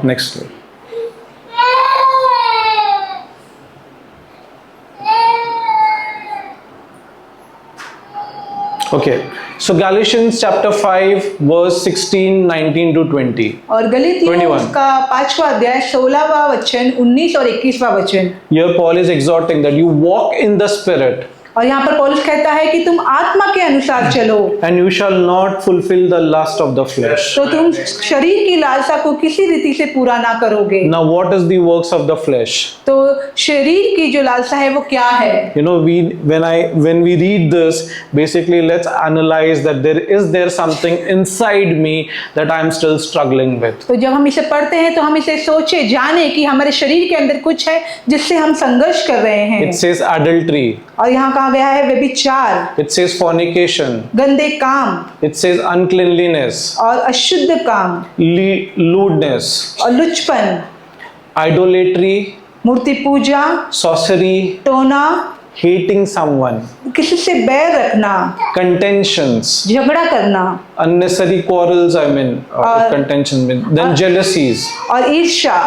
Next slide. Okay, so Galatians chapter 5 verse 16, 19 to 20. और गलीतियों 21. उसका 5वां अध्याय 16वां वचन 19 और 21वां वचन। Here Paul is exhorting that you walk in the Spirit. और यहाँ पर पौलुस कहता है कि तुम आत्मा के अनुसार चलो, and you shall not fulfill the lust of the flesh. तो तुम शरीर की लालसा को किसी रीति से पूरा ना करोगे। Now, what is the works of the flesh? तो शरीर की जो लालसा है वो क्या है? You know, when we read this, basically let's analyze that is there something inside me that I'm still struggling with. तो जब हम इसे पढ़ते हैं तो हम इसे सोचे जाने कि हमारे शरीर के अंदर कुछ है जिससे हम संघर्ष कर रहे हैं। It says adultery. और यहाँ कहा गया है व्यभिचार, It says fornication. गंदे काम It says uncleanliness, और अशुद्ध काम lewdness, और लुचपन, idolatry, मूर्ति पूजा, sorcery, टोना, hating someone, किसी से बैर रखना, contentions, झगड़ा करना unnecessary quarrels, contention, then jealousies, और ईर्ष्या,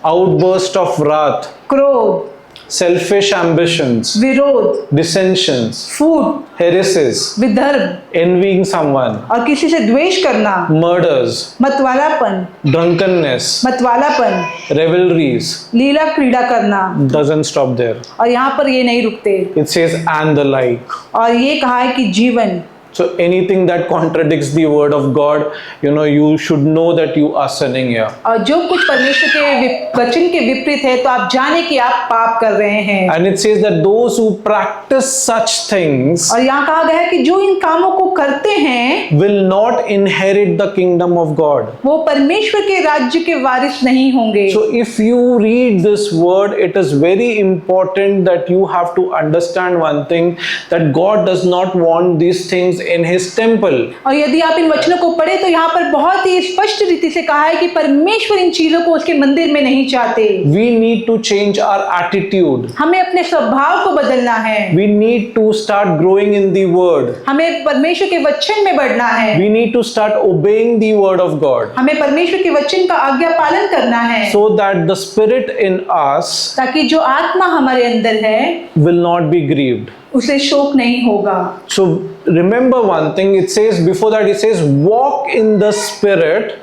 outburst of wrath, क्रोध, selfish ambitions, विरोध, dissensions, फूट, heresies, विधर्म envying someone, और किसी से द्वेष करना, murders, मतवालापन, drunkenness, मतवालापन, revelries. लीला क्रीड़ा करना। Doesn't stop there. और यहाँ पर ये नहीं रुकते It says and the like. और ये कहा है कि जीवन, So anything that contradicts the word of God, you should know that you are sinning here. और जो कुछ परमेश्वर के वचन के विपरीत है तो आप जाने कि आप पाप कर रहे हैं। And it says that those who practice such things और यहाँ कहा गया है कि जो इन कामों को करते हैं will not inherit the kingdom of God. वो परमेश्वर के राज्य के वारिस नहीं होंगे। So if you read this word, it is very important that you have to understand one thing, that God does not want these things in his temple. और यदि आप इन वचनों को पढ़े तो यहाँ पर बहुत ही स्पष्ट रीति से कहा है कि परमेश्वर इन चीजों को उसके मंदिर में नहीं चाहते। We need to change our attitude. हमें अपने स्वभाव को बदलना है। We need to start growing in the word. हमें परमेश्वर के वचन में बढ़ना है। We need to start obeying the word of God, हमें परमेश्वर के वचन का आज्ञा पालन करना है, so that the spirit in us ताकि जो आत्मा हमारे अंदर है will not be grieved. उसे शोक नहीं होगा। So remember one thing, it says before that, it says walk in the spirit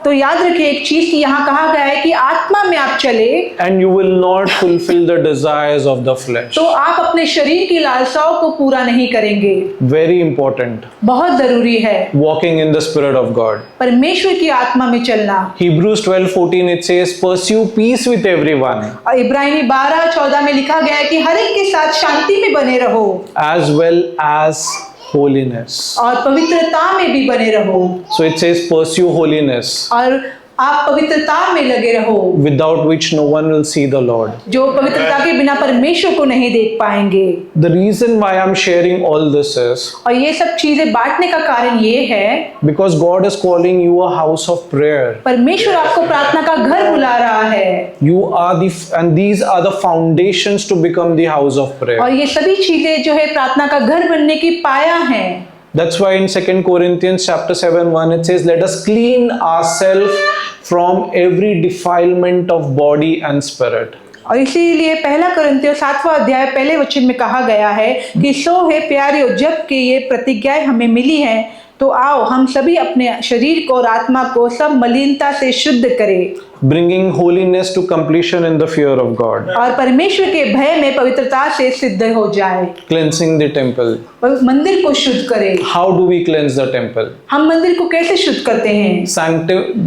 तो याद रखिए एक चीज कि यहाँ कहा गया है कि आत्मा में आप चले and you will not fulfill the desires of the flesh. तो आप अपने शरीर की लालसाओं को पूरा नहीं करेंगे। Very important. बहुत जरूरी है Walking in the spirit of God. परमेश्वर की आत्मा में चलना। Hebrews 12:14 it says pursue peace with everyone और इब्रानी 12:14 में लिखा गया है कि हर एक के साथ शांति में बने रहो as well as holiness. और पवित्रता में भी बने रहो। So it says pursue holiness, और आप पवित्रता में लगे रहो, without which no one will see the Lord. जो पवित्रता के बिना परमेश्वर को नहीं देख पाएंगे। The reason why I'm sharing all this is और ये सब चीजें बांटने का कारण ये है because God is calling you a house of prayer. परमेश्वर आपको प्रार्थना का घर बुला रहा है। You are and these are the foundations to become the house of prayer. और ये सभी चीजें जो है प्रार्थना का घर बनने की पाया है। That's why in 2 Corinthians chapter 7:1 it says, let us clean ourselves from every defilement of body and spirit. और इसीलिए पहला कोरिन्थियों 7वां अध्याय पहले वचन में कहा गया है कि सो है प्यारियों, जब कि ये प्रतिज्ञाएं हमें मिली हैं तो आओ हम सभी अपने शरीर को और आत्मा को सब मलिनता से शुद्ध करें, bringing holiness to completion in the fear of God. और परमेश्वर के भय में पवित्रता से सिद्ध हो जाए। Cleansing the temple. मंदिर को शुद्ध करें। How do we cleanse the temple? हम मंदिर को कैसे शुद्ध करते हैं?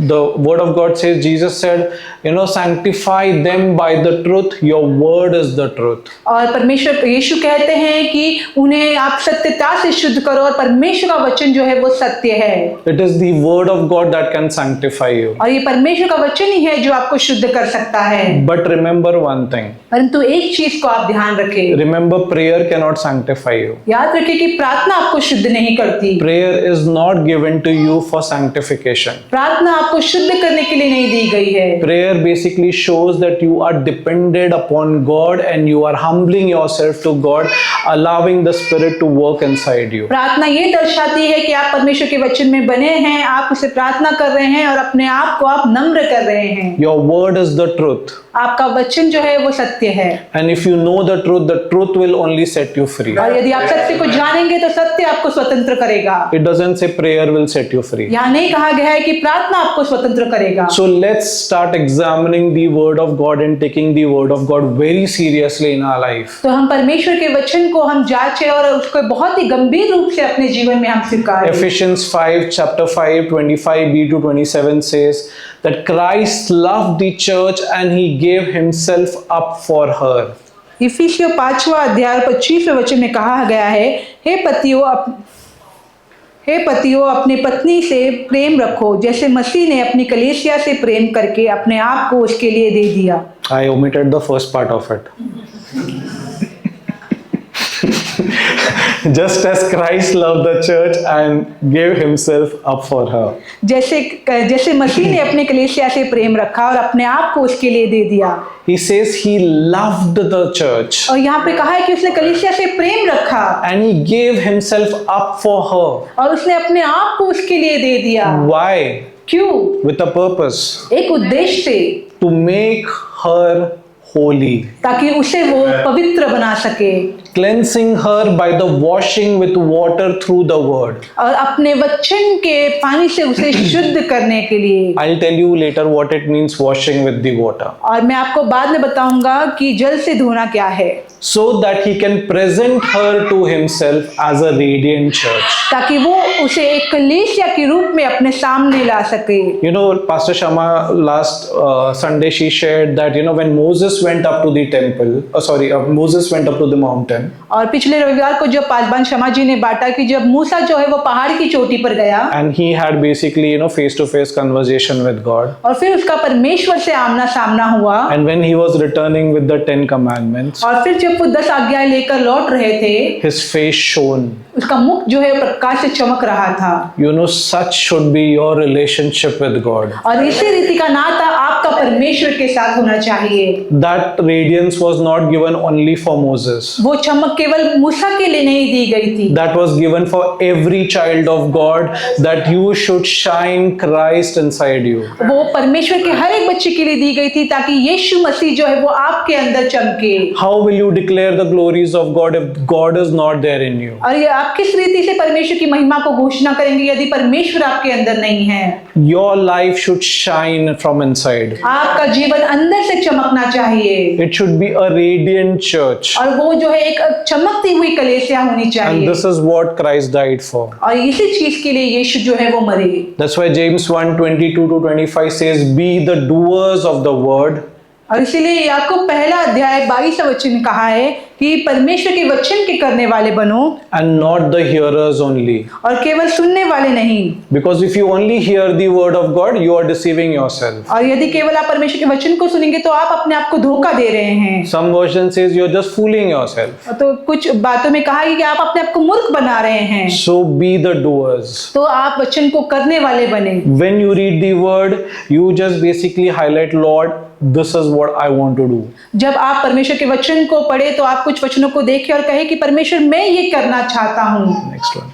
The word of God says, Jesus said, sanctify them by the truth. Your word is the truth. और परमेश्वर यीशु कहते हैं कि उन्हें आप सत्यता से शुद्ध करो और परमेश्वर का वचन जो है वो सत्य है। It is the word of God that can sanctify you. और ये परमेश्वर का वचन ही है जो आपको शुद्ध कर सकता है। But remember one thing. परंतु एक चीज को आप ध्यान रखें। Remember, prayer cannot sanctify you. याद रखें कि प्रार्थना आपको शुद्ध नहीं करती। Prayer is not given to you for sanctification. प्रार्थना आपको शुद्ध करने के लिए नहीं दी गई है। Prayer basically shows that you are dependent upon God and you are humbling yourself to God, allowing the Spirit to work inside you. प्रार्थना ये दर्शाती है कि आप परमेश्वर के वचन में बने हैं, आप उसे प्रार्थना कर रहे हैं और अपने आप को आप नम्र कर रहे हैं। Your word is the truth. आपका वचन जो है वो सत्य है। And if you know the truth will only set you free. और यदि आप सत्य को जानेंगे तो सत्य आपको आपको स्वतंत्र करेगा। It doesn't say prayer will set you free. यहाँ नहीं कहा गया है कि प्रार्थना आपको स्वतंत्र करेगा। So let's start examining the word of God and taking the word of God very seriously in our life. तो हम परमेश्वर के वचन को हम जांचें और उसको बहुत ही गंभीर रूप से अपने जीवन में हम स्वीकारें। Ephesians 5 chapter 5 25b to 27 says that Christ loved the church and he gave himself up for her. इफिसियों 5वां अध्याय 25वें वचन में कहा गया है, हे पतियों अपनी पत्नी से प्रेम रखो जैसे मसीह ने अपनी कलीसिया से प्रेम करके अपने आप को उसके लिए दे दिया। I omitted the first part of it. Just as Christ loved the church and gave himself up for her. जैसे मसीह ने अपने कलीसिया से प्रेम रखा और अपने आप को उसके लिए दे दिया। He says he loved the church और यहाँ पे कहा है कि उसने कलीसिया से प्रेम रखा and he gave himself up for her. और उसने अपने आप को उसके लिए दे दिया। Why? क्यों? With a purpose. एक उद्देश्य से, To make her holy. ताकि उसे वो पवित्र बना सके Cleansing her by the washing with water through the word. और अपने वचन के पानी से उसे शुद्ध करने के लिए। I'll tell you later what it means washing with the water. और मैं आपको बाद में बताऊंगा कि जल से धोना क्या है, So that he can present her to himself as a radiant church. ताकि वो उसे एक कलीसिया के रूप में अपने सामने ला सके। You know, Pastor Shama last Sunday she shared that when Moses went up to the temple, Moses went up to the mountain. और पिछले रविवार को जो पासवान शमा जी ने बांटा कि जब मूसा जो है वो पहाड़ की चोटी पर गया And he had basically face to face conversation with God. और फिर उसका परमेश्वर से आमना सामना हुआ। And when he was returning with the 10 commandments, और फिर जब वो 10 आज्ञाएं लेकर लौट रहे थे, his face shone. उसका मुख जो है प्रकाश से चमक रहा था। Such should be your relationship with God. और इसी रीति का नाता आपका परमेश्वर के साथ होना चाहिए। That radiance was not given only for Moses. वो चमक केवल मूसा के लिए नहीं दी गई थी। That was given for every child of God, that you should shine Christ inside you. वो परमेश्वर के हर एक बच्चे के लिए दी गई थी ताकि यीशु मसीह जो है वो आपके अंदर चमके। How will you declare the glories of God if God is not there in you? और ये आप किस रीति से परमेश्वर की महिमा को घोषणा करेंगे यदि परमेश्वर आपके अंदर नहीं है? Your life should shine from inside. आपका जीवन अंदर से चमकना चाहिए। It should be a radiant church. और वो जो है एक चमकती हुई कलीसिया होनी And चाहिए। this is what Christ died for. और इसी चीज के लिए यीशु जो है वो मरे। That's why James 1:22 to 25 says, be the doers of the word. और इसीलिए याकूब पहला अध्याय 22वां वचन कहा है कि परमेश्वर के वचन के करने वाले बनो And not the hearers only. और केवल सुनने वाले नहीं। Because if you only hear the word of God, you are deceiving yourself. और यदि केवल आप परमेश्वर के वचन को सुनेंगे तो आप अपने आप को धोखा दे रहे हैं। Some version says you're just fooling yourself. तो कुछ बातों में कहा है कि आप अपने आप को मूर्ख बना रहे हैं। So be the doers. तो आप वचन को करने वाले बने। When you read the word, you just basically highlight, Lord, this is what I want to do. जब आप परमेश्वर के वचन को पढ़े तो आप कुछ वचनों को देखें और कहे कि परमेश्वर मैं ये करना चाहता हूँ। Next one.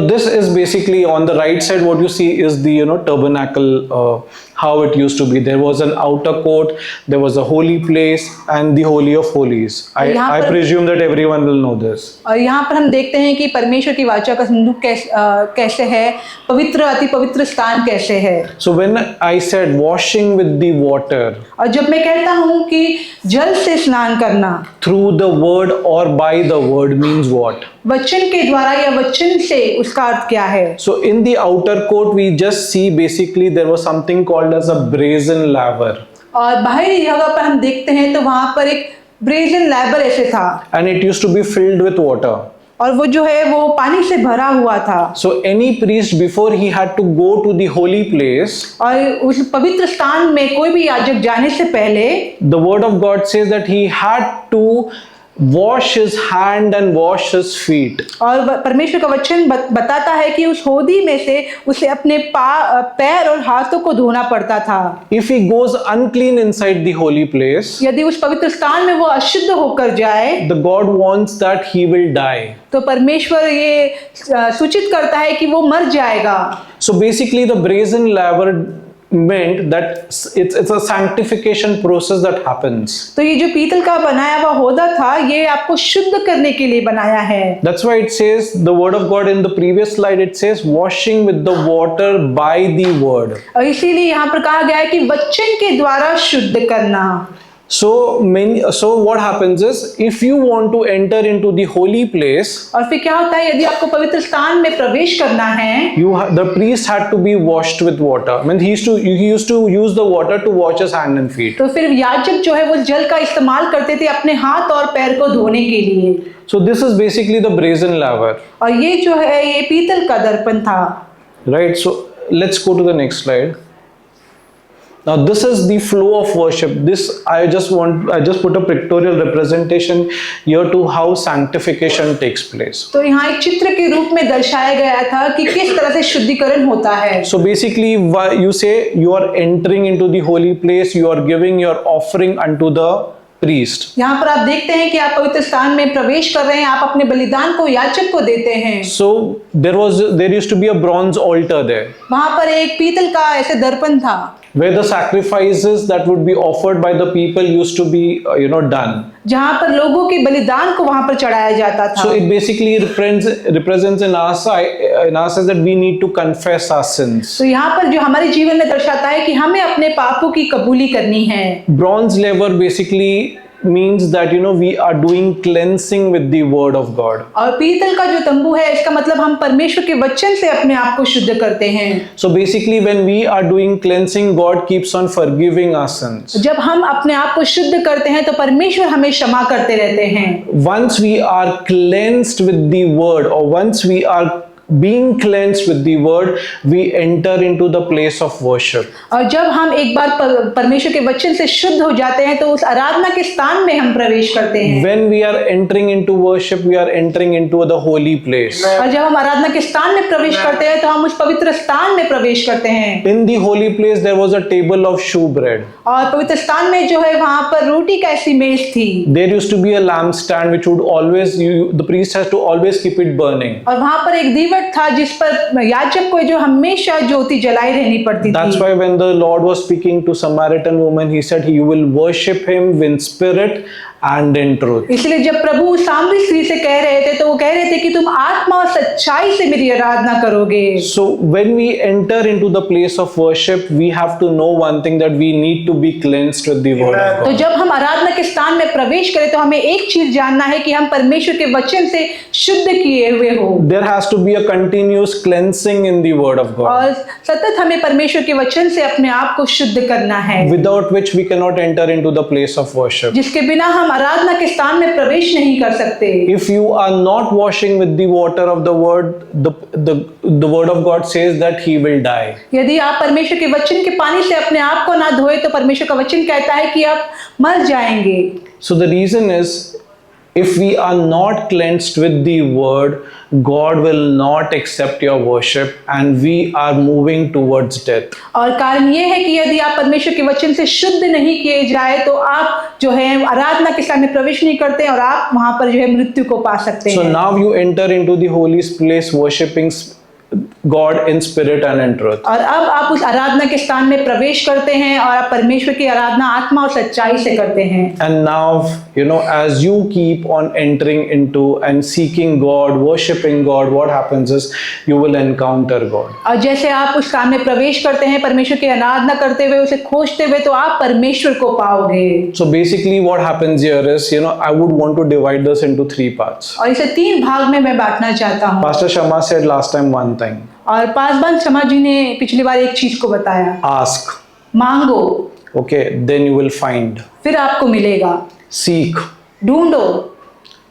This is basically on the right side. What you see is the tabernacle, how it used to be. There was an outer court, there was a holy place, and the holy of holies. I presume that everyone will know this. और यहाँ पर हम देखते हैं कि परमेश्वर की वाचा का संदूक कैसे है, पवित्र अति पवित्र स्थान कैसे है। So when I said washing with the water, और जब मैं कहता हूँ कि जल से स्नान करना through the word or by the word means what? वचन के द्वारा या वचन से, उसका अर्थ क्या है? So in the outer court we just see basically there was something called as a brazen laver. और बाहरी जगह पर हम देखते हैं तो वहां पर एक ब्रेजन लैबर ऐसे था। And it used to be filled with water. और वो जो है वो पानी से भरा हुआ था। So any priest before he had to go to the holy place, और उस पवित्र स्थान में कोई भी याजक जाने से पहले the word of God says that he had to wash his hand and wash his feet. और परमेश्वर का वचन बताता है कि उस होदी में से उसे अपने पैर और हाथों को धोना पड़ता था। If he goes unclean inside the holy place, यदि उस पवित्र स्थान में वो अशुद्ध होकर जाए, the God wants that he will die. तो परमेश्वर ये सूचित करता है कि वो मर जाएगा। So basically the brazen laver meant that it's a sanctification process that happens. तो ये जो पीतल का बनाया हुआ होदा था, ये आपको शुद्ध करने के लिए बनाया है। That's why it says, the word of God in the previous slide, it says washing with the water by the word. और इसीलिए यहाँ पर कहा गया है कि वचन के द्वारा शुद्ध करना। So what happens is, if you want to enter into the holy place, और फिर क्या होता है, यदि आपको पवित्र स्थान में प्रवेश करना है, the priest had to be washed with water. I mean, he used to use the water to wash his hand and feet. तो फिर याजक जो है वो जल का इस्तेमाल करते थे अपने हाथ और पैर को धोने के लिए। So this is basically the brazen laver. और ये जो है ये पीतल का दर्पण था। Right. So let's go to the next slide. Now this is the flow of worship. This I just put a pictorial representation here to how sanctification takes place. तो यहाँ एक चित्र के रूप में दर्शाया गया था कि किस तरह से शुद्धिकरण होता है। So basically, you say you are entering into the holy place, you are giving your offering unto the priest. यहाँ पर आप देखते हैं कि आप पवित्र स्थान में प्रवेश कर रहे हैं, आप अपने बलिदान को याजक को देते हैं। So there used to be a bronze altar there, वहाँ पर एक पीतल का ऐसे दर्पण था, where the sacrifices that would be offered by the people used to be done. जहाँ पर लोगों के बलिदान को वहाँ पर चढ़ाया जाता था। So it basically represents in our sense that we need to confess our sins. तो यहाँ पर जो हमारे जीवन में दर्शाता है कि हमें अपने पापों की कबूली करनी है। Bronze laver basically means that we are doing cleansing with the word of God. और पीतल का जो तंबू है, इसका मतलब हम परमेश्वर के वचन से अपने आप को शुद्ध करते हैं। So basically, when we are doing cleansing, God keeps on forgiving our sins. जब हम अपने आप को शुद्ध करते हैं तो परमेश्वर हमें क्षमा करते रहते हैं। Once we are cleansed with the word, or once we are being cleansed with the word, we enter into the place of worship. और जब हम एक बार परमेश्वर के वचन से शुद्ध हो जाते हैं तो उस आराधना के स्थान में हम प्रवेश करते हैं। When we are entering into worship, we are entering into the holy place. और जब हम आराधना के स्थान में प्रवेश करते हैं तो हम उस पवित्र स्थान में प्रवेश करते हैं। In the holy place, there was a table of shewbread. और पवित्र स्थान में जो है वहाँ पर रोटी का ऐसी मेज थी। There used to be a lampstand which would always, the priest has to always keep it burning. और वहाँ पर एक दीवट था जिस पर याजक को जो हमेशा ज्योति जलाई रहनी पड़ती थी। That's why when the Lord was speaking to Samaritan woman, he said, "You will worship him in spirit and in truth." इसलिए जब प्रभु सामरी स्त्री से कह रहे थे तो वो कह रहे थे कि तुम आत्मा और सच्चाई से मेरी आराधना करोगे। So when we enter into the place of worship, we have to know one thing, that we need to be cleansed with the word of तो God. जब हम आराधना के स्थान में प्रवेश करें तो हमें एक चीज जानना है कि हम परमेश्वर के वचन से शुद्ध किए हुए हो। There has to be a continuous cleansing in the word of God, और सतत हमें परमेश्वर के वचन से अपने आप को शुद्ध करना है, without which we cannot enter into the place of worship. जिसके बिना हम आराधना के स्थान में प्रवेश नहीं कर सकते। If you are not washing with the water of the word, the word of God says that he will die. यदि आप परमेश्वर के वचन के पानी से अपने आप को ना धोए तो परमेश्वर का वचन कहता है कि आप मर जाएंगे। So the reason is, if we are not cleansed with the word, God will not accept your worship, and we are moving towards death. और कारण ये है कि यदि आप परमेश्वर के वचन से शुद्ध नहीं किए जाए तो आप जो है आराधना के स्थान में प्रवेश नहीं करते और आप वहां पर जो है मृत्यु को पा सकते So हैं। now you enter into the holy place worshiping God in spirit and in truth. और अब आप उस आराधना के स्थान में प्रवेश करते हैं और आप परमेश्वर की आराधना आत्मा और सच्चाई से करते हैं। And now, as you keep on entering into and seeking God, worshiping God, what happens is you will encounter God. और जैसे आप उस स्थान में प्रवेश करते हैं परमेश्वर की आराधना करते हुए उसे खोजते हुए तो आप परमेश्वर को पाओगे। So basically what happens here is, I would want to divide this into 3 parts. और इसे 3 भाग में मैं बांटना चाहता हूँ। Pastor Shama said last time one thing. और पासवान शमा जी ने पिछली बार एक चीज को बताया, Ask. मांगो, Okay, then you will find. फिर आपको मिलेगा, Seek. ढूंढो,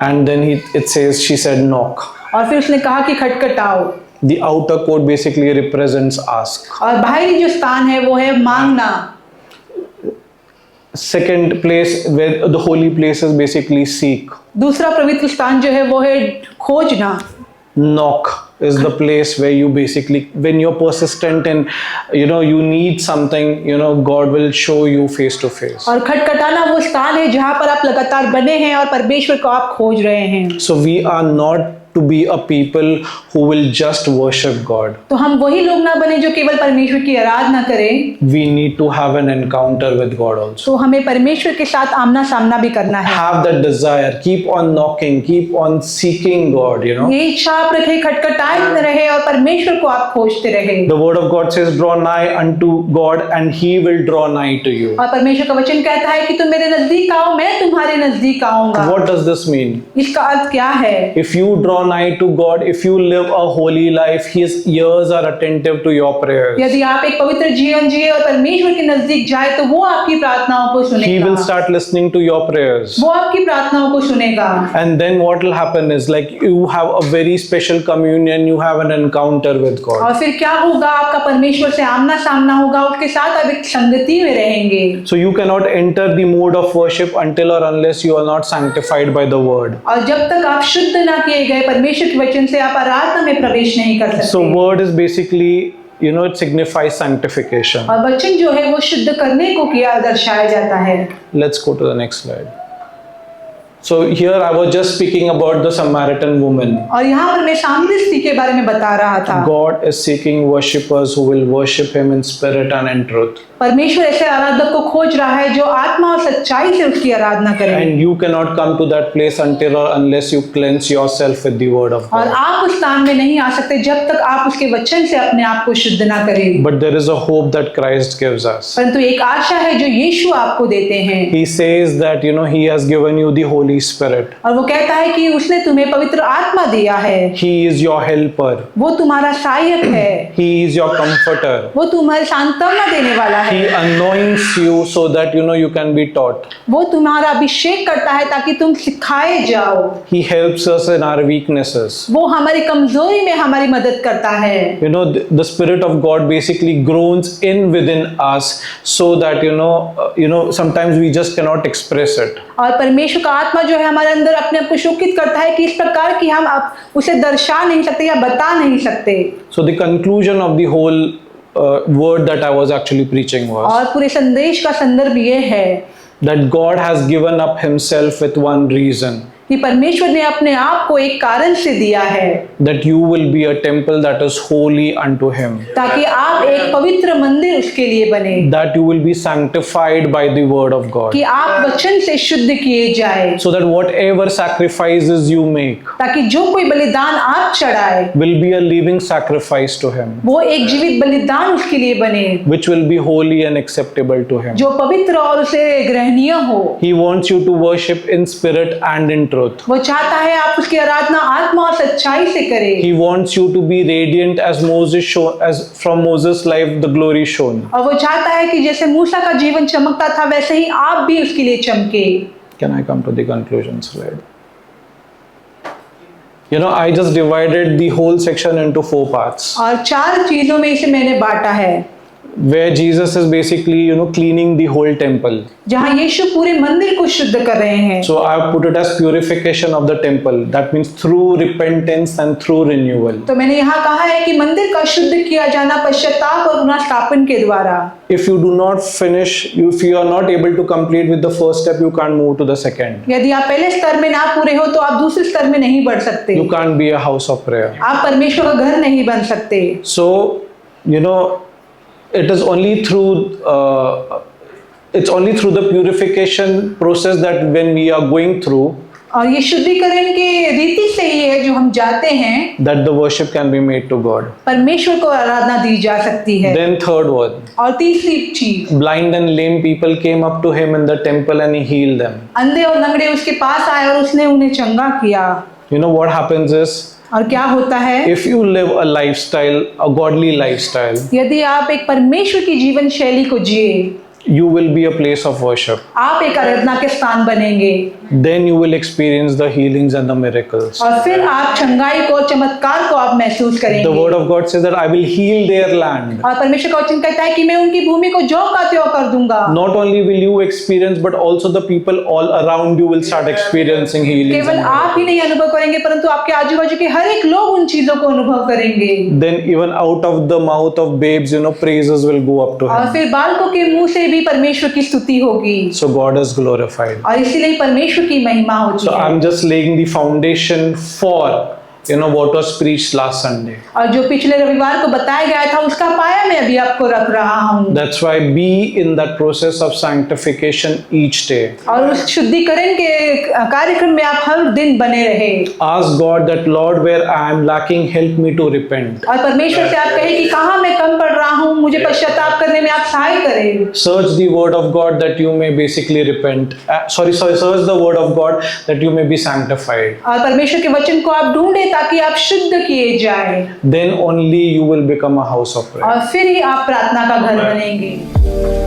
And then she said knock. और फिर उसने कहा कि खटखटाओ। The outer court basically represents ask. और बाहरी जो स्थान है वो है मांगना। Second place, where the holy place is basically seek. दूसरा पवित्र स्थान जो है वो है खोजना। Knock is the place where you basically, when you're persistent and you need something, God will show you face to face. और खटखटाना वो स्थान है जहाँ पर आप लगातार बने हैं और परमेश्वर को आप खोज रहे हैं। So we are not to be a people who will just worship God. तो हम वही लोग ना बने जो केवल परमेश्वर की आराधना करें, We need to have an encounter with God also. तो हमें परमेश्वर के साथ आमना सामना भी करना है। Have that desire, keep on knocking, keep on seeking God, you know. ये इच्छा आप रखे, खटखटाते रहे और परमेश्वर को आप खोजते रहे। The word of God says, draw nigh unto God and he will draw nigh to you. और परमेश्वर का वचन कहता है कि तुम मेरे नजदीक आओ, मैं तुम्हारे नजदीक आऊंगा। What does this mean? इसका अर्थ क्या है? If you draw nigh to God, if you live a holy life, his ears are attentive to your prayers. यदि आप एक पवित्र जीवन जिए और परमेश्वर के नजदीक जाए तो वो आपकी प्रार्थनाओं को He सुनेगा। will start listening to your prayers. वो आपकी प्रार्थनाओं को सुनेगा। And then what will happen is like you have a very special communion, you have an encounter with God. और फिर क्या होगा? आपका परमेश्वर से आमना सामना होगा, उसके साथ आप एक संगति में रहेंगे। So you cannot enter the mode of worship until or unless you are not sanctified by the word. और जब तक आप शुद्ध ना किए गए परमेश्वर के वचन से आप आराधना में प्रवेश नहीं कर सकते। So word is basically, you know, it signifies sanctification. और वचन जो है वो शुद्ध करने को किया दर्शाया जाता है। Let's go to the next slide. So here I was just speaking about the Samaritan woman. और यहाँ पर मैं सामरी स्त्री के बारे में बता रहा था। God is seeking worshippers who will worship him in spirit and in truth. परमेश्वर ऐसे आराधक को खोज रहा है जो आत्मा और सच्चाई से उसकी आराधना करें। And you cannot come to that place until or unless you cleanse yourself with the word of और God. आप उस स्थान में नहीं आ सकते जब तक आप उसके वचन से अपने आप को शुद्ध ना करें। But there is a hope that Christ gives us. परंतु एक आशा है जो यीशु आपको देते हैं। He says that, you know, he has given you the Holy Spirit. और वो कहता है कि उसने तुम्हें पवित्र आत्मा दिया है। He is your helper. वो तुम्हारा सहायक है। He is your comforter. वो तुम्हारे सांत्वना देने वाला He है। anoints you so that, you know, you can be taught. वो तुम्हारा अभिषेक करता है ताकि तुम सिखाए जाओ। He helps us in our weaknesses. वो हमारी कमजोरी में हमारी मदद करता है। You know, the Spirit of God basically groans in within us so that, sometimes we just cannot express it. और परमेश्वर का आत्मा जो है हमारे अंदर अपने आप को शोकित करता है कि इस प्रकार की हम उसे दर्शा नहीं सकते या बता नहीं सकते। So the conclusion of the whole word that I was actually preaching was और पूरे संदेश का संदर्भ ये है that God has given up himself with one reason, कि परमेश्वर ने अपने आप को एक कारण से दिया है that you will be a temple that is holy unto him, ताकि आप एक पवित्र मंदिर उसके लिए बने, that you will be sanctified by the word of God, कि आप वचन से शुद्ध किए जाए, so that whatever sacrifices you make ताकि जो कोई बलिदान आप चढ़ाए will be a living sacrifice to him, वो एक जीवित बलिदान उसके लिए बने which will be holy and acceptable to him. जो पवित्र और उसे ग्रहणीय हो। He wants you to worship in spirit and in truth. वो चाहता है आप उसकी आराधना आत्मा और सच्चाई से करें। He wants you to be radiant as from Moses' life the glory shone. और वो चाहता है कि जैसे मूसा का जीवन चमकता था वैसे ही आप भी उसके लिए चमके। Can I come to the conclusion slide? I just divided the whole section into 4 parts, और 4 चीजों में इसे मैंने बांटा है, where Jesus is basically, cleaning the whole temple. जहाँ यीशु पूरे मंदिर को शुद्ध कर रहे हैं। So I have put it as purification of the temple. That means through repentance and through renewal. तो मैंने यहाँ कहा है कि मंदिर का शुद्ध किया जाना पश्चाताप और पुनर्स्थापन के द्वारा। If you do not finish, if you are not able to complete with the first step, you can't move to the second. यदि आप पहले स्तर में ना पूरे हो तो आप दूसरे स्तर में नहीं बढ़ सकते। You can't be a house of prayer. आप परमेश्वर का घर नहीं बन सकते। So, it is only through the purification process that when we are going through, और ये शुद्धिकरण के रीति से ही है जो हम जाते हैं, that the worship can be made to God. परमेश्वर को आराधना दी जा सकती है। Then third one, और तीसरी चीज, blind and lame people came up to him in the temple and he healed them. अंधे और लंगड़े उसके पास आए और उसने उन्हें चंगा किया। What happens is, और क्या होता है, if you live a lifestyle, a godly lifestyle, यदि आप एक परमेश्वर की जीवन शैली को जिए, you will be a place of worship. आप एक आराधना के स्थान बनेंगे। Then you will experience the healings and the miracles. और फिर आप चंगाई को और चमत्कार को आप महसूस The करेंगे। word of God says that I will heal their land. और परमेश्वर का वचन कहता है कि मैं उनकी भूमि को ज्यों का त्यों कर दूंगा। Not only will you experience, but also the people all around you will start experiencing healings. केवल and आप ही नहीं अनुभव करेंगे परंतु आपके आजू बाजू के हर एक लोग उन चीजों को अनुभव करेंगे। Then even out of the mouth of babes, praises will go up to और him. फिर बालकों के मुंह से भी परमेश्वर की स्तुति होगी So God is glorified. और इसीलिए परमेश्वर की महिमा होती So है। I'm just laying the foundation for what was preached last Sunday. और जो पिछले रविवार को बताया गया था उसका पाया मैं अभी आपको रख रहा हूँ। That's why be in that process of sanctification each day. और उस शुद्धिकरण के कार्यक्रम में आप हर दिन बने रहे। Ask God that, Lord, where I am lacking, help me to repent. और परमेश्वर से आप कहें कि कहाँ मैं कम पड़ रहा हूँ, मुझे पश्चाताप करने में आप सहाय करें। Search the word of God that you may basically repent. Search the word of God that you may be sanctified. और परमेश्वर के वचन को आप ढूंढें ताकि आप शुद्ध किए जाएं। Then only you will become a house of prayer. और फिर ही आप प्रार्थना का घर बनेंगे।